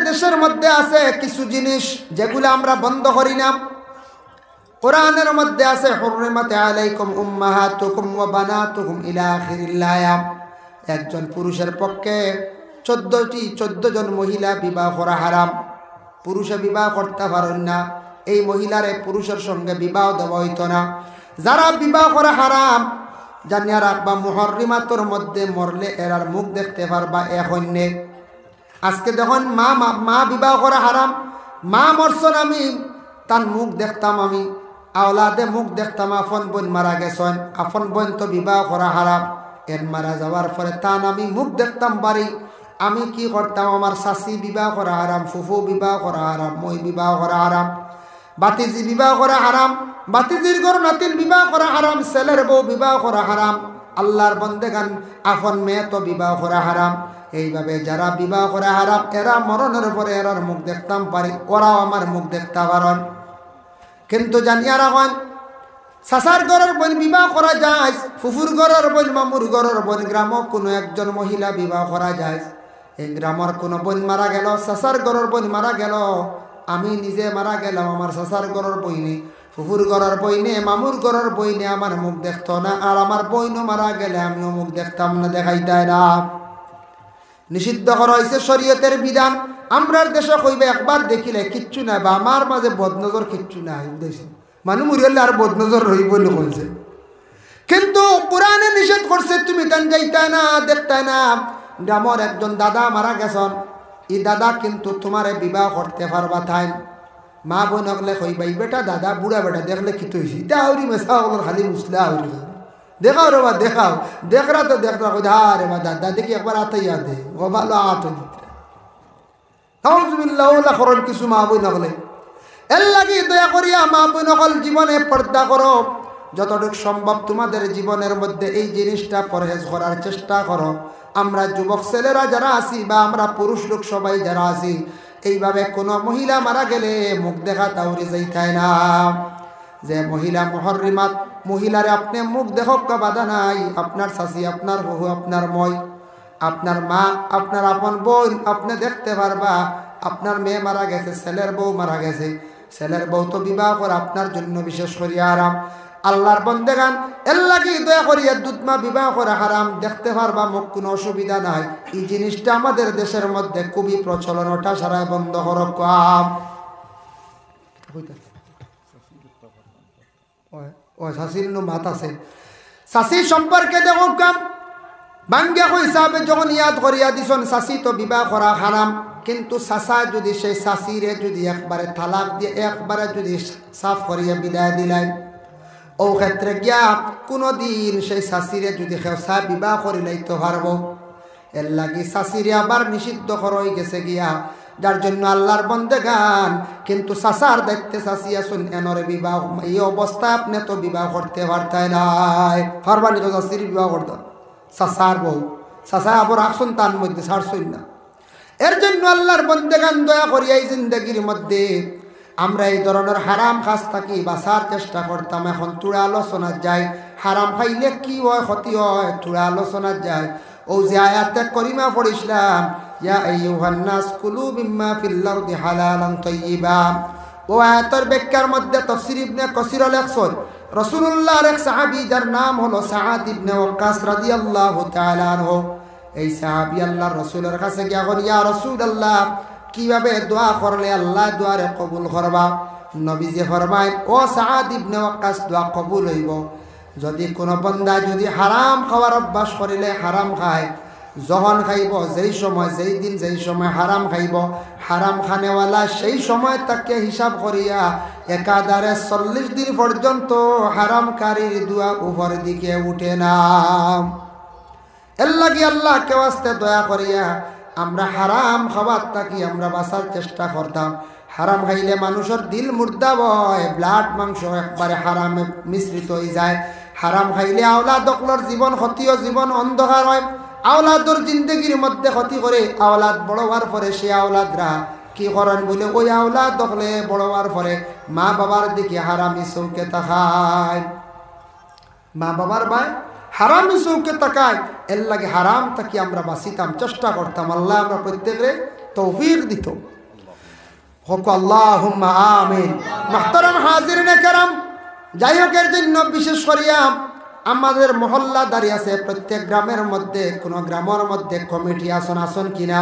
দেশের মধ্যে আছে কিছু জিনিস যেগুলো আমরা বন্ধ করি না। কোরআনের মধ্যে আছে হুররিমাত আলাইকুম উম্মাহাতুকুম ওয়া বানাতুকুম ইলা আখিরিল আয়াত। একজন পুরুষের পক্ষে 14 জন মহিলা বিবাহ করা হারাম। পুরুষে বিবাহ করতে পারেন না, এই মহিলারে পুরুষের সঙ্গে বিবাহ দেওয়া হইতো না। যারা বিবাহ করা হারাম জানিয়া রাখবা, মুহররিমাতের মধ্যে মরলে এরার মুখ দেখতে পারবা এখন নে। আজকে যখন মা বিবাহ করা হারাম, মা মরছেন আমি তার মুখ দেখতাম, আমি আওলাদে মুখ দেখতাম। আপন বোন মারা গেছেন, আপন বোন তো বিবাহ করা হারাম। এর মারা যাওয়ার পরে তান আমি মুখ দেখতাম বাড়ি। আমি কি করতাম, আমার শাশি বিবাহ করা হারাম, ফুফু বিবাহ করা হারাম, মই বিবাহ করা হারাম, বাতিজি বিবাহ করা হারাম, বাতিজির ঘর নাতির বিবাহ করা হারাম, ছেলের বউ বিবাহ করা হারাম, আল্লাহর বন্দেগান আপন মেয়ে তো বিবাহ করা হারাম। এইভাবে যারা বিবাহ করা হারাম এরা মরণের পরে এরার মুখ দেখতাম পারি, ওরাও আমার মুখ দেখতে পারেন। কিন্তু জানিয়া রাখেন, চাচার ঘরের বোন বিবাহ করা যায়, ফুফুর ঘরের বোন, মামুর ঘরের বোন, গ্রামও কোনো একজন মহিলা বিবাহ করা যায়। এই গ্রামের কোনো বোন মারা গেল, চাচার ঘরের বোন মারা গেল, আমি নিজে মারা গেলাম, আমার চাচার ঘরের বইনে, ফুফুর ঘরের বইনে, মামুর ঘরের বইনে আমার মুখ দেখতো না। আর আমার বইনও মারা গেলে আমিও মুখ দেখতাম না, দেখাইতাই না। নিষিদ্ধ করা হয়েছে শরীয়তের বিধান। আমরার দেশে কইবে একবার দেখিলে কিচ্ছু নাই, বা আমার মাঝে বদনজর কিচ্ছু নাই, মানুষ মরিলে আর বদনজর রইব বলছে। কিন্তু কোরআনে নিষেধ করছে, তুমি তান যাইতাই না, দেখতাই না। গ্রামের একজন দাদা মারা গেছেন, এই দাদা কিন্তু তোমারে বিবাহ করতে পারবা তাই। মা বোন হলে কইবাই বেটা দাদা বুড়া বেটা দেখলে কি হয়েছি, এটা আউরি মেসা খালি মুসলে আউরি দেখাও রে বা দেখাও, দেখরা তো দেখরা রে বা দাদা দেখি একবার আতাইয়া দে, ও ভালো আত দিতে করন কিছু মা বোন হলে। এর লাগি দয়া করিয়া মা বোন হল জীবনে পর্দা করো। যতটুকু সম্ভব তোমাদের জীবনের মধ্যে এই জিনিসটা পরহেজ করার চেষ্টা করো। আমরা যুবক ছেলেরা যারা আছি বা আমরা পুরুষ লোক সবাই যারা আছি, এইভাবে কোনো মহিলা মারা গেলে মুখ দেখা তাউরি যাইতায় না। যে মহিলা মুহররিমাত, মহিলারে আপনি মুখ দেখক বাধা নাই। আপনার শাশি, আপনার বহু, আপনার মই, আপনার মা, আপনার আপন বোন আপনি দেখতে পারবা। আপনার মেয়ে মারা গেছে, ছেলের বউ মারা গেছে, ছেলের বউ তো বিবাহ করা আপনার জন্য বিশেষ করিয়া আরাম। আল্লাহর বন্দেগান এর লাগি দয়া করিয়া দুধমা বিবাহ করা হারাম, দেখতে পারবা মুখ, কোনো অসুবিধা নাই। এই জিনিসটা আমাদের দেশের মধ্যে খুবই প্রচলন, ওটা সারাই বন্ধ করো। কাম শাশির মাত আছে, শাশির সম্পর্কে দেখো কাম বাঙ্গা হিসাবে যখন ইয়াদ করিয়া দিছন, শাশি তো বিবাহ করা হারাম। কিন্তু চাচা যদি সেই শাশিরে যদি একবারে তালাক দিয়ে একবারে যদি সাফ করিয়া বিদায় দিলেন, ও ক্ষেত্রে গিয়া কোনোদিন সেই শাশিরে যদি খেসা বিবাহ করিলাইতে পারব। এর লাগি শাশিরে আবার নিষিদ্ধ করা হয়ে গেছে গিয়া, যার জন্য আল্লাহর বন্দেগান কিন্তু চাচার দায়িত্বে চাচি আসুন এনরে বিবাহ, এই অবস্থায় আপনি তো বিবাহ করতে পারতেন নাই, পারবানি তো চাষির বিবাহ করতে। চাচার বউ চাচা আবার আসুন তার মধ্যে ছাড়ছই না। এর জন্য আল্লাহর বন্দেগান দয়া করিয়া এই জিন্দগির মধ্যে আমরা এই ধরনের হারাম কাজ থাকি বাঁচার চেষ্টা করতাম। এখন তুড়া আলোচনা যায়, হারাম খাইলে কি হয় ক্ষতি হয়, তুড়া আলোচনা যায়। ও যে আয়াতে করিমা পড়িছিলাম, ইয়া আইয়ুহান নাস কুলু মিম্মা ফিল আরদি হালালান তাইয়্যিবা, ও আয়াতের ব্যাখ্যার মধ্যে তাফসীর ইবনে কাসির লেখছেন, রাসূলুল্লাহর এক সাহাবী যার নাম হলো সাআদ ইবনে ওয়াক্কাস রাদিয়াল্লাহু তাআলা আনহু। এই সাহাবী আল্লাহর রাসূলের কাছে গিয়া বলেন, ইয়া রাসূলুল্লাহ, কিভাবে দোয়া করলে আল্লাহ দোয়ারে কবুল করবা? নবীজি ফরমায়, ও সাআদ ইবনে ওয়াক্কাস, দোয়া কবুল হইব যদি কোনো বান্দা যদি হারাম খাওয়ার অভ্যাস করিলে হারাম খায়, যখন খাইব যেই সময়, যেই দিন যেই সময় হারাম খাইব, হারাম খানেওয়ালা সেই সময় তাকে হিসাব করিয়া একাধারে 40 দিন পর্যন্ত হারামকারীর দোয়া উপর দিকে উঠে না। এর লাগি আল্লাহকে ওয়াস্তে দয়া করিয়া আমরা হারাম খাবার থাকি আমরা বাঁচার চেষ্টা করতাম। হারাম খাইলে মানুষের দিল মুর্দা হয়, ব্লাড মাংস একবারে হারামে মিশ্রিত হয়ে যায়। হারাম খাইলে আওলাদ অকলর জীবন ক্ষতি, জীবন অন্ধকার হয়, আওলাদর জিন্দগির মধ্যে ক্ষতি করে। আওলাদ বড় হওয়ার পরে সে আওলাদরা কি করেন বলে, ওই আওলাদ দেখলে বড় হওয়ার পরে মা বাবার দিকে হারামি চৌকে তাকায়, মা বাবার ভাই হারামি চৌকে তাকায়। এর লাগে হারাম থাকি আমরা বাঁচিতাম, চেষ্টা করতাম। আল্লাহ আমরা প্রত্যেকে তৌফিক দিত। হক আল্লাহুম্মা আমিন। মুহতারাম হাজিরিনে কেরাম, যাই হোক, এর জন্য বিশেষ করিয়া আমাদের মহল্লা দাঁড়িয়ে আছে, প্রত্যেক গ্রামের মধ্যে কোনো গ্রামের মধ্যে কমিটি আসন কিনা,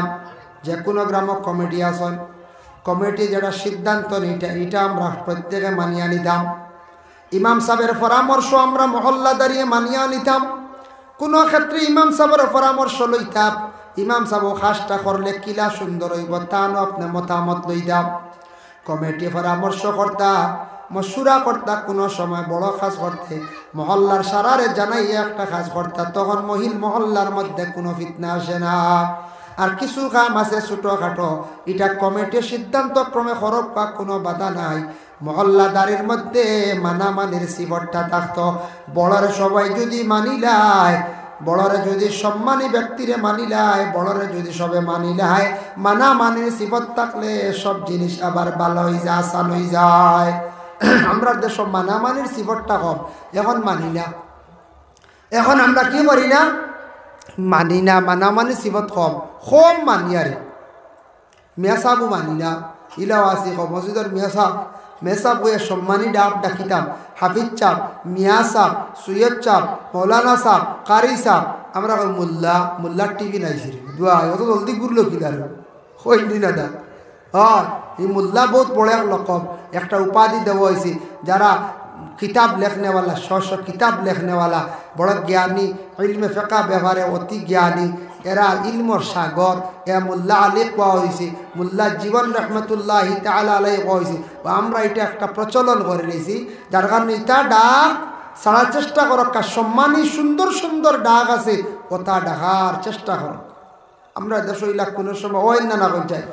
যে কোনো গ্রাম কমিটি আসন, কমিটি যেটা সিদ্ধান্ত এটা আমরা প্রত্যেকে মানিয়ে নিতাম। ইমাম সাহেবের পরামর্শ আমরা মহল্লা দাঁড়িয়ে মানিয়ে নিতাম। কোনো ক্ষেত্রে ইমাম সাহেবের পরামর্শ লইতাম, ইমাম সাহেব কাজটা করলে কিলা সুন্দর হইব তা আপনি মতামত লইতাম। কমিটি পরামর্শ কর্তা মশুরা কর্তা, কোনো সময় বড় কাজ করতে মহল্লার সারারে জানাইয়া একটা কাজ করতা, তখন মহল্লার মধ্যে কোনো ফিতনা আসে না। আর কিছু কাম আছে ছোটখাটো, এটা কমিটির সিদ্ধান্ত ক্রমে খরচ বা কোনো বাধা নাই। মহল্লাদারির মধ্যে মানামানির সিবরটা থাকতো। বড়রে সবাই যদি মানিলায়, বড়রে যদি সম্মানী ব্যক্তিরে মানিলায়, বড়রে যদি সবে মানিলায়, মানামানির সিবত থাকলে সব জিনিস আবার ভালো হয়ে যায়, আসান হয়ে যায়। আমরা দেশ মানামানির সিবরটা কম, এখন মানি না। এখন আমরা কি করি না, মানি না, মানামানির সিবত কম মানি। আরে মিয়া সাহেবও মানি না, ইলাও আসি মসজিদের মিয়া সাহেব বইয়ে সম্মানী ডাকিতাম, হাফিজ চাপ, মিয়া সাহেব, সৈয়দ চাপ, মৌলানা সাহেব, কারি সাহেব। আমরা মোল্লার টিভি নাইছি দোয়া অত জলদি ঘুরলো কিলার হইলি না দা। হ্যাঁ, এই মোল্লা বহুত বড় এক লকব, একটা উপাধি দেওয়া হয়েছে। যারা কিতাব লেখনেওয়ালা, কিতাব লেখনেওয়ালা, বড় জ্ঞানী, ইলমে ফিকহ ব্যবহারে অতি জ্ঞানী, এরা ইলমর সাগর, এ মোল্লা আলী কোয়া হয়েছে, মোল্লা জীবন রহমতুল্লাহি তাআলা আলাইহি কোয়া হয়েছে। আমরা এটা একটা প্রচলন করে নিয়েছি, যার কারণে এটা ডাক ছাড়ার চেষ্টা করক। সম্মানী সুন্দর সুন্দর ডাক আছে, ওটা ডাকার চেষ্টা করক। আমরা দেশ ইলাক কোনো সময় অন্যান্য যাই,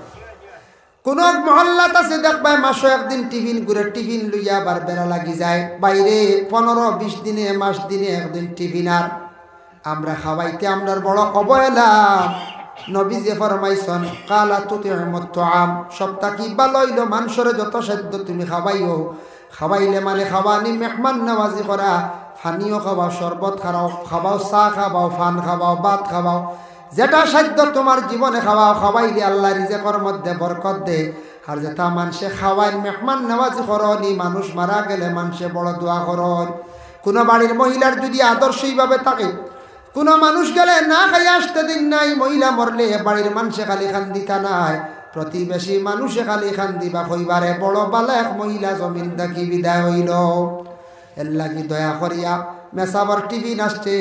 কোনো এক মহল্লাত আছে দেখবাই মাসে একদিন টিফিন ঘুরে, টিফিন লইয়া আবার বেড়া লাগি যায় বাইরে, 15-20 দিনে, মাস দিনে একদিন টিফিন। আর আমরা খাওয়াইতে আমরার বড় অবহেলা। নবী যে ফরমাইছেন কালা তুতিউমুত তুআম, সপ্তাহ কি ভালো হইল মানুষের যত সাধ্য তুমি খাওয়াইও। খাওয়াইলে মানে খাওয়ানি মেহমান নওয়াজি করা, পানীয় খাওয়াও, শরবত খাওয়াও, চা খাওয়াও, ফান খাওয়াও, ভাত খাওয়াও, যেটা সাধ্য তোমার জীবনে খাওয়াইলে আল্লাহ রিজেকের মধ্যে বরকত দে। আর যেটা মানুষে খাওয়াই মেহমান নওয়াজি করনি, মানুষ মারা গেলে মানুষে বড় দোয়া করন। কোনো বাড়ির মহিলার যদি আদর্শইভাবে থাকে, কোনো মানুষ গেলে না খাইয়া আসতে দিন নাই, মহিলা মরলে বাড়ির মানুষে খালি খান দিতা নাই, প্রতিবেশী মানুষে খালি খান দিবা কইবারে বড় বালা এক মহিলা জমিন দেখি বিদায় হইল। এর লাগি দয়া করিয়া মেসাবার টিফিন আসছে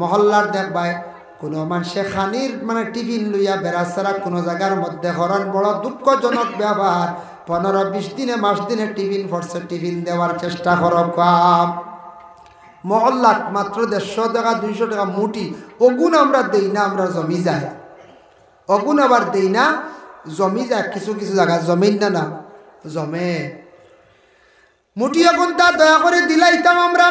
মহল্লার দেখবাই, কোনো মানুষে খানির মানে টিফিন লইয়া বেড়াছাড়া কোনো জায়গার মধ্যে হরণ, বড় দুঃখজনক ব্যাপার। 15-20 দিনে, মাস দিনে টিফিন পড়ছে, টিফিন দেওয়ার চেষ্টা করব। মহল্লাত মাত্র 150 টাকা 200 টাকা মুঠি, অগুণ আমরা দেই না, আমরা জমি যায়। অগুণ আবার দেই না, জমি যায়। কিছু কিছু জায়গা জমিন না জমে মুঠি অগুণ, তা দয়া করে দিলাইতাম আমরা।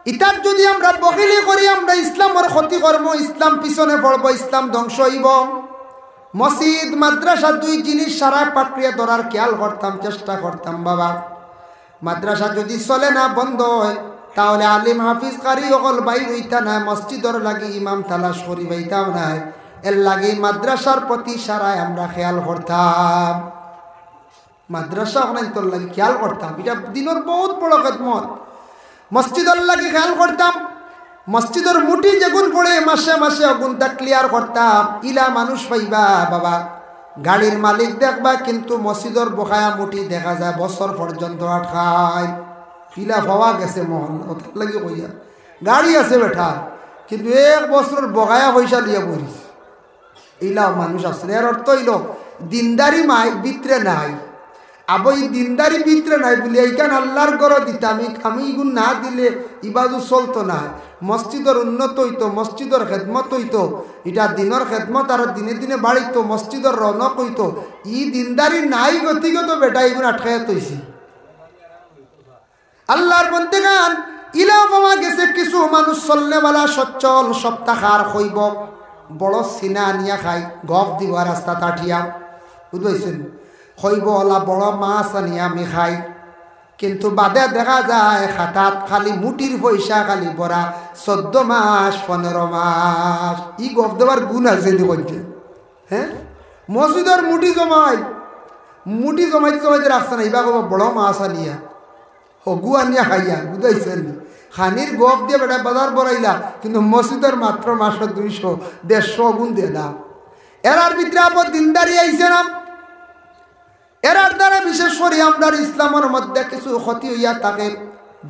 ইতার যদি আমরা বকিলি করি, আমরা ইসলামের ক্ষতি করব, ইসলাম পিছনে পড়ব, ইসলাম ধ্বংস হইব। মসজিদ মাদ্রাসা 2 জিনিস সারা পাকড়িয়া ধরার খেয়াল করতাম, চেষ্টা করতাম। বাবা মাদ্রাসা যদি চলে না, বন্ধ হয়, তাহলে আলিম হাফিজ কারি অকল বাইর হইতা না, মসজিদর লাগি ইমাম তালাশ করি বাইতাম না। এর লাগি মাদ্রাসার প্রতি সারায় আমরা খেয়াল করতাম, মাদ্রাসা তোর লাগি খেয়াল করতাম। এটা দিনের বহুত বড় খেদমত। মসজিদর লাগি খেয়াল করতাম, মসজিদর মুঠি যেগুন পড়ে মাসে মাসে অগুনটা ক্লিয়ার করতাম। ইলা মানুষ পাইবা বাবা, গাড়ির মালিক দেখবা কিন্তু মসজিদর বকায়া মুঠি দেখা যায় বছর পর্যন্ত আটকায়। ইলা পাওয়া গেছে মহল্লা, ওটার লাগি কইয়া গাড়ি আছে বেঠা, কিন্তু 1 বছর বকায়া পয়সা লিয়ে পড়িস। ইলাও মানুষ আসলে। এর অর্থ হইল দিনদারি মাই ভিতরে নাই, আবো এই দিনদারি ভিতরে নাই বলে এইখান আল্লাহর গড় দিতাম, আমি এগুন না দিলে ইবাদু চলতো না। মসজিদের উন্নত হইতো, মসজিদের খেদমত হইতো, এটা দিনের খেদমত আর দিনে দিনে বাড়িতো, মসজিদের রনক হইতো। ই দিনদারি নাই গতিগত বেটা এগুন আটকায় তৈছি। আল্লাহর বন্দেগান ইলাও পাওয়া গেছে কিছু মানুষ চলনেওয়ালা সচ্ছল, সপ্তাহার হইব, বড় সিনা আনিয়া খাই, গপ দিব রাস্তা তাঠিয়া, বুঝবেছেন, হইব ওলা বড় মাছ আনিয়া আমি খাই। কিন্তু বাদে দেখা যায় খাতাত খালি মুটির পয়সা খালি বড়া 14 মাস 15 মাস। ই গপ দেওয়ার গুণ আছে বলছে, হ্যাঁ, মসজিদের মুঠি জমাইতে রাখছে না, এবার বড় মাছ আনিয়া হগু আনিয়া খাইয়া বুঝাইছেন খানির গপ দিয়ে বেটা বাজার বড়াইলা, কিন্তু মসজিদের মাত্র মাসে 200-150 গুণ দিয়ে দাম। এরার ভিতরে আবার দিনদারি আইছে না, এরার দ্বারা বিশেষ করে আমরা ইসলামের মধ্যে কিছু ক্ষতি হইয়া থাকে।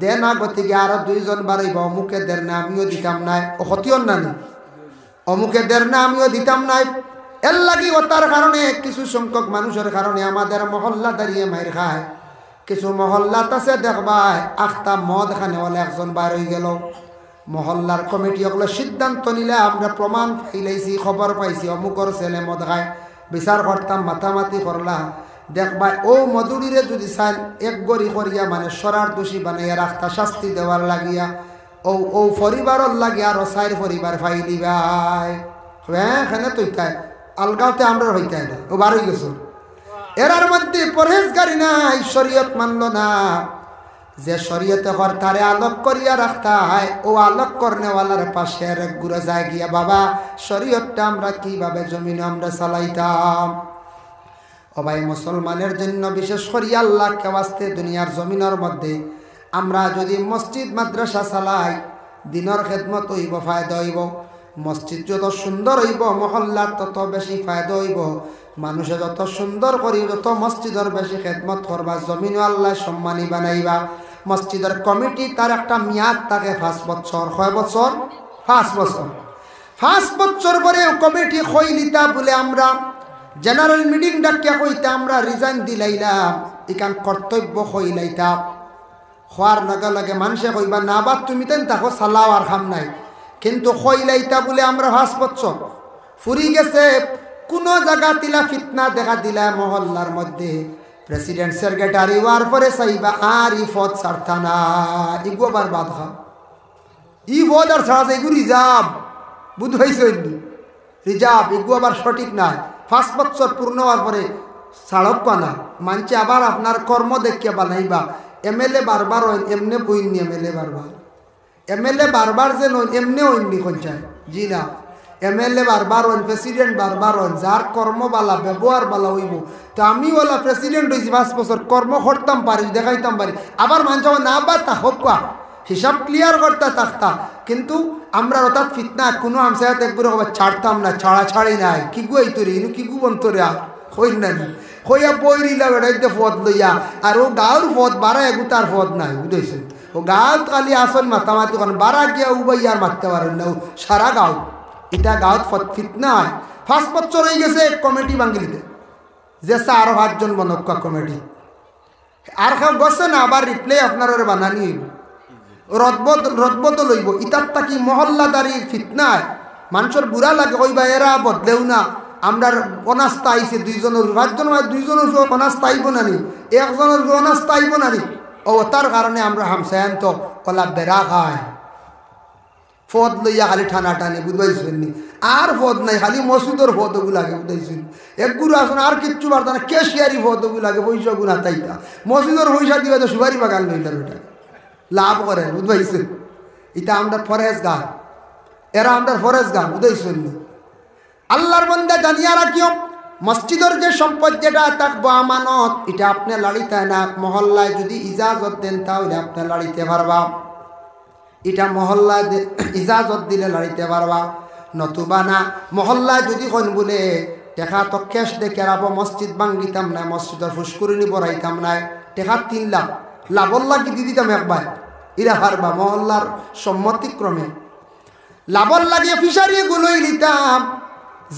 দে না গতিকে আরো 2 জন বাড়াইব, অমুকে দের না আমিও দিতাম নাই, ও ক্ষতি না নি, অমুকে দের না আমিও দিতাম নাই। এর লাগি ওটার কারণে কিছু সংখ্যক মানুষের কারণে আমাদের মহল্লা দাঁড়িয়ে মাইর খায়। কিছু মহল্লাত আছে দেখবাই আখতা মদ খানে বলে একজন বার হয়ে গেল, মহল্লার কমিটি ওগুলো সিদ্ধান্ত নিলে আমরা প্রমাণ পাইলাইছি, খবর পাইছি অমুকর ছেলে মদ খায়, বিচার করতাম মাতামাতি করলাম, দেখবাই ও মধুরীরে যদি চান এক গড়ি করিয়া মানে সরার দোষী বানাইয়া রাখতা শাস্তি দেওয়ার লাগিয়া ও পরিবারের লাগিয়া আরো 4 পরিবার ফাইলি ভাই। হ্যাঁ এখানে তো আলগাওতে আমরা হইতে ও বার হয়ে গেছ। এরার মধ্যে পরহেজগারি নাই, শরীয়ত মানল না। যে শরীয়তে হর তারে আলোক করিয়া রাখতা হয়, ও আলোক করনেওয়ালার পাশে এক ঘুরে যায় গিয়া বাবা শরীয়তটা আমরা কিভাবে জমিনে আমরা চালাইতাম। ও ভাই মুসলমানের জন্য বিশেষ করিয়া আল্লাহকে ওয়াস্তে দুনিয়ার জমিনের মধ্যে আমরা যদি মসজিদ মাদ্রাসা চালাই, দিনের খেদমত হইব, ফায়দা হইব। মসজিদ যত সুন্দর হইব মহল্লার তত বেশি ফায়দা হইব। মানুষে যত সুন্দর করি যত মসজিদের বেশি খেদমত করবা, জমিন আল্লাহ সম্মানী বানাইবা। মসজিদের কমিটি তার একটা মেয়াদ থাকে 5 বছর। কয় বছর? 5 বছর। 5 বছর পরে কমিটি কইলিতা বলে আমরা জেনারেল মিটিং ডাকিয়া কইতা আমরা রিজাইন দিলাইলাম, এখান কর্তব্য কইলাইতা। হওয়ার লগে লগে মানুষে কইবা না বা তুমি তেন তাকে চালাও আর খাম নাই, কিন্তু কইলাইতা বলে আমরা 5 বছর ফুরি গেছে। কোন জায়গা তিলা ফিতনা দেখা দিলা মহল্লার মধ্যে, প্রেসিডেন্ট সেক্রেটারি হওয়ার পরে চাইবা আর ই পদ ছাড়তা না, ইগো আবার বাদ খা ই পদ আর ছাড়া যায়, ইগু রিজার্ভ বুধ হয়েছে, রিজার্ভ ইগু আবার সঠিক নাই। 5 বছর পূর্ণ হওয়ার পরে ছাড়ক না, মানছে আবার আপনার কর্ম দেখিয়া বানাইবা। এমএলএ বারবার হইন এমনে বইনি, এমএলএ বারবার যে নইন এমনে হইনি পঞ্চায়েত, জি না, এমএলএ বারবার হইন, প্রেসিডেন্ট বারবার হইন, যার কর্ম বালা ব্যবহার বালা হইব। তো আমি ওলা প্রেসিডেন্ট হয়েছি 5 বছর, কর্ম করতাম পারি, দেখাইতাম পারি, আবার মানছে না বা তা হোক হিসাব ক্লিয়ার করতে থাকতা। কিন্তু আমরা অর্থাৎ ফিতনা কোনো আমসায়াত একবারে ছাড়তাম না, ছাড়ি নাই, কিগু এই তরি ইনু কিগু বন্তরে হই না হইয়া বইরিলা বেড়াইতে পদ লইয়া, আর ও গাঁর পদ বাড়া এগু তার পদ নাই বুঝেছে। ও গাঁত খালি আসন মাতামাতি করেন, বাড়া গিয়া উবাই আর মারতে পারেন না সারা গাঁও। এটা গাঁত ফিতনা হয়। 5 বছর হয়ে গেছে কমিটি বাঙ্গিলিতে, যে 4-5 জন বনক্কা কমিটি আর কেউ গছে না, আবার রিপ্লে আপনার বানানি হইব, রদবদল হইব। ইতার তাকি মহল্লাদারির ফিতনায় মানুষের বুড়া লাগে, কইবা এরা বদলেও না, আমরা অনাস্থা আইছে 2 জনের 5 জন 2 জনের অনাস্থা আইব না নি, 1 জনের অনাস্থা আইব না নি। ও তার কারণে আমরা হামসায়ান তো ওলা বেড়া খায়, ফদ লইয়া খালি টানাটানি বুঝবাইছেন নি, আর ফদ নাই, খালি মসজিদের ফদগু লাগে বুঝাইছেন। এক গুরু আসুন আর কিচ্ছু পারত না, কেশিয়ারি ফদগু লাগে, পয়সা গুণা তাইতা মসজিদের পয়সা দিবে তো সুপারি বাগান লইতার ওটা লাভ করে বুঝবাইছেন। এটা আমরা ফরেজ গান, এরা আমরা ফরেজ গান বুঝাইছেন নি। আল্লাহর বান্দা জানিয়া রাখিও, মসজিদের যে সম্পদ যেটা থাকবো আমানত, এটা আপনি লাড়িতে না, মহল্লায় যদি ইজাজত দেন তাহলে আপনি লাড়িতে পারবা, এটা মহল্লায় ইজাজত দিলে লাড়িতে পারবা, নতুবা না। মহল্লায় যদি কোন বলে টেকা তো ক্যাশ দেখে রাবো, মসজিদ ভাঙ্গিতাম না, মসজিদের ফুসকুরিনি বড়াইতাম না, টেকা 3 লাখ লাভর লাগি দি দিতাম একবার, এরা পারবা মহল্লার সম্মতিক্রমে। লাভর লাগিয়ে ফিসারি গুলোই নিতাম,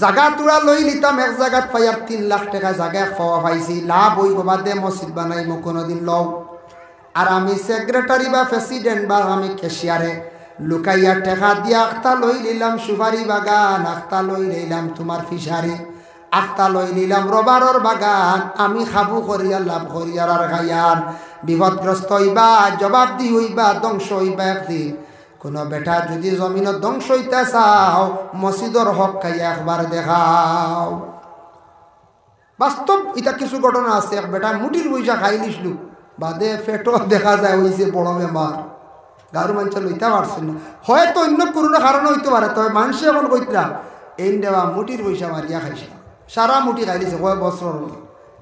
জাগা তুড়া লই নিতাম, এক জায়গাত পাই আর 3 লাখ টাকা জায়গায় খাওয়া পাইছি, লাভ হইব বাদে মসজিদ বানাইব কোনোদিন লও। আর আমি সেক্রেটারি বা প্রেসিডেন্ট বা আমি ক্যাশিয়ারে লুকাইয়া টাকা দিয়া আখতা লই নিলাম সুপারি বাগান, আখতা লই নিলাম তোমার ফিসারি, আখতা লই নিলাম রবারর বাগান, আমি খাবু করিয়া লাভ করিয়ার আর খাইয়ার বিপদগ্রস্ত হইবা, জবাব দি হইবা, ধ্বংস হইবা একদিন। কোনো বেটা যদি জমিনত ধ্বংস হইতে চাও, মসজিদর হক খাইয়া একবার দেখাও। বাস্তব এটা কিছু ঘটনা আছে, এক বেটা মুটির পয়সা খাই নিসলু, বাদে পেটো দেখা যায় হয়েছে বড় বেমার, গারু মানুষ লইতে পারছেন না, হয়তো অন্য কোনো কারণে হইতে পারে, তবে মানুষে এখন কইতরা এই দেওয়া মুটির পয়সা মারিয়া খাইছে, সারা মুঠি খাই দিছে কয় বছর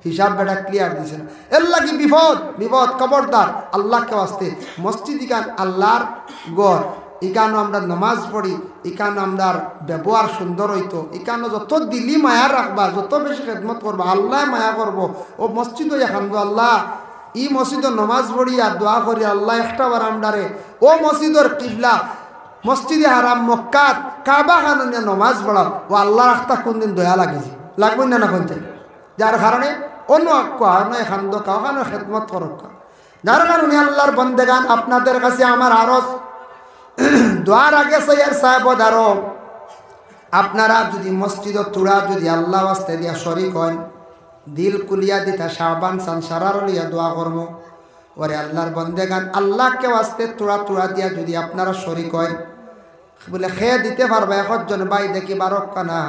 হিসাব বেটা ক্লিয়ার দিছে না এর লাগি বিপদ বিপদ খবরদার আল্লাহকে আসতে মসজিদ ইকান আল্লাহর গড় ইকানো আমরা নমাজ পড়ি ইকানো আমরা ব্যবহার সুন্দর হইতো ইকানো যত দিলি মায়া রাখবা যত বেশি খেদমত করবা আল্লাহ মায়া করব ও মসজিদও এখান আল্লাহ ই মসজিদ নমাজ পড়ি আর দোয়া করি আল্লাহ একটা বার আমরারে ও মসজিদর কিবলা মসজিদে হারাম মক্কাত কাবা খানে নমাজ পড়া ও আল্লাহ রাখতা কোনদিন দয়া লাগিছে লাগবে না না কোনতে যার কারণে অন্য এখান দোকানো খেদমত করক যার কারণে আল্লাহর বন্দেগান আপনাদের কাছে আমার আরজ দোয়ার আগে সৈয়ার সাহেব দারো আপনারা যদি মসজিদ তুড়া যদি আল্লাহ ওয়াস্তে দিয়া শরীক হন দিল কুলিয়া দিতা শাবান সান সারার লিয়া দোয়া করব ওরে আল্লাহর বন্দেগান আল্লাহকে ওয়াস্তে তুড়া তুড়া দিয়া যদি আপনারা শরীক হন বলে খেয়ে দিতে পারবে একজন ভাই দেখি বারক্কা না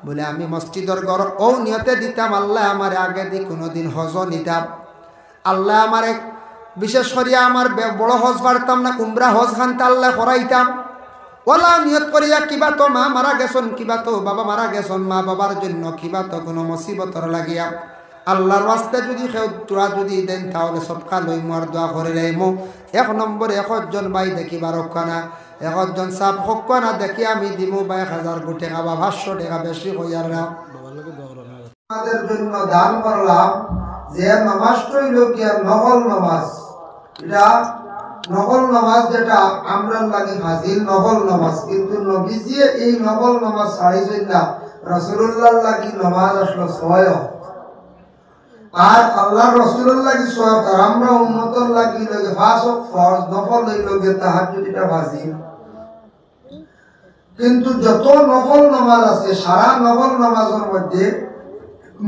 বলে আমি মসজিদের ঘর ও নিয়তে দিতাম আল্লাহ আমার আগে দি কোনোদিন হজ নিতাম আল্লাহ আমার বিশেষ করিয়া আমার বড় হজ পারতাম না কুমরা হজ খানতে আল্লাহ করাইতাম ওলা নিয়ত করিয়া কিবা তো মা মারা গেছন কিবা তো বাবা মারা গেছন মা বাবার জন্য কিবা তো কোনো মুসিবতর লাগিয়া আল্লাহর রাস্তে যদি কেউ তোরা যদি দেন তাহলে সবকা লই মার দোয়া করে রাইমো এক নম্বরে একজন ভাই দেখি বারক্কানা একজন সাপ হকানা দেখি আমি দিমু বা 1000 কোটি টাকা বা 500 টাকা বেশি হইয়ার না আমাদের জন্য দান করলাম যে নামাজটা হইলো কি নফল নামাজ এটা নফল নামাজ যেটা আমরা লাগি হাজির নফল নামাজ কিন্তু নবীজি এই নফল নামাজ ছাড়িছেন না রাসূলুল্লাহ লাগি নামাজ আসলো 6 আর আল্লাহ রাসূলুল্লাহ লাগি 6 আর আমরা উম্মতের লাগি লাগে 5 ফরজ নফল হইলো কি তাহাজ্জুদ এটা ওয়াজিব কিন্তু যত নফল নামাজ আছে সারা নফল নামাজের মধ্যে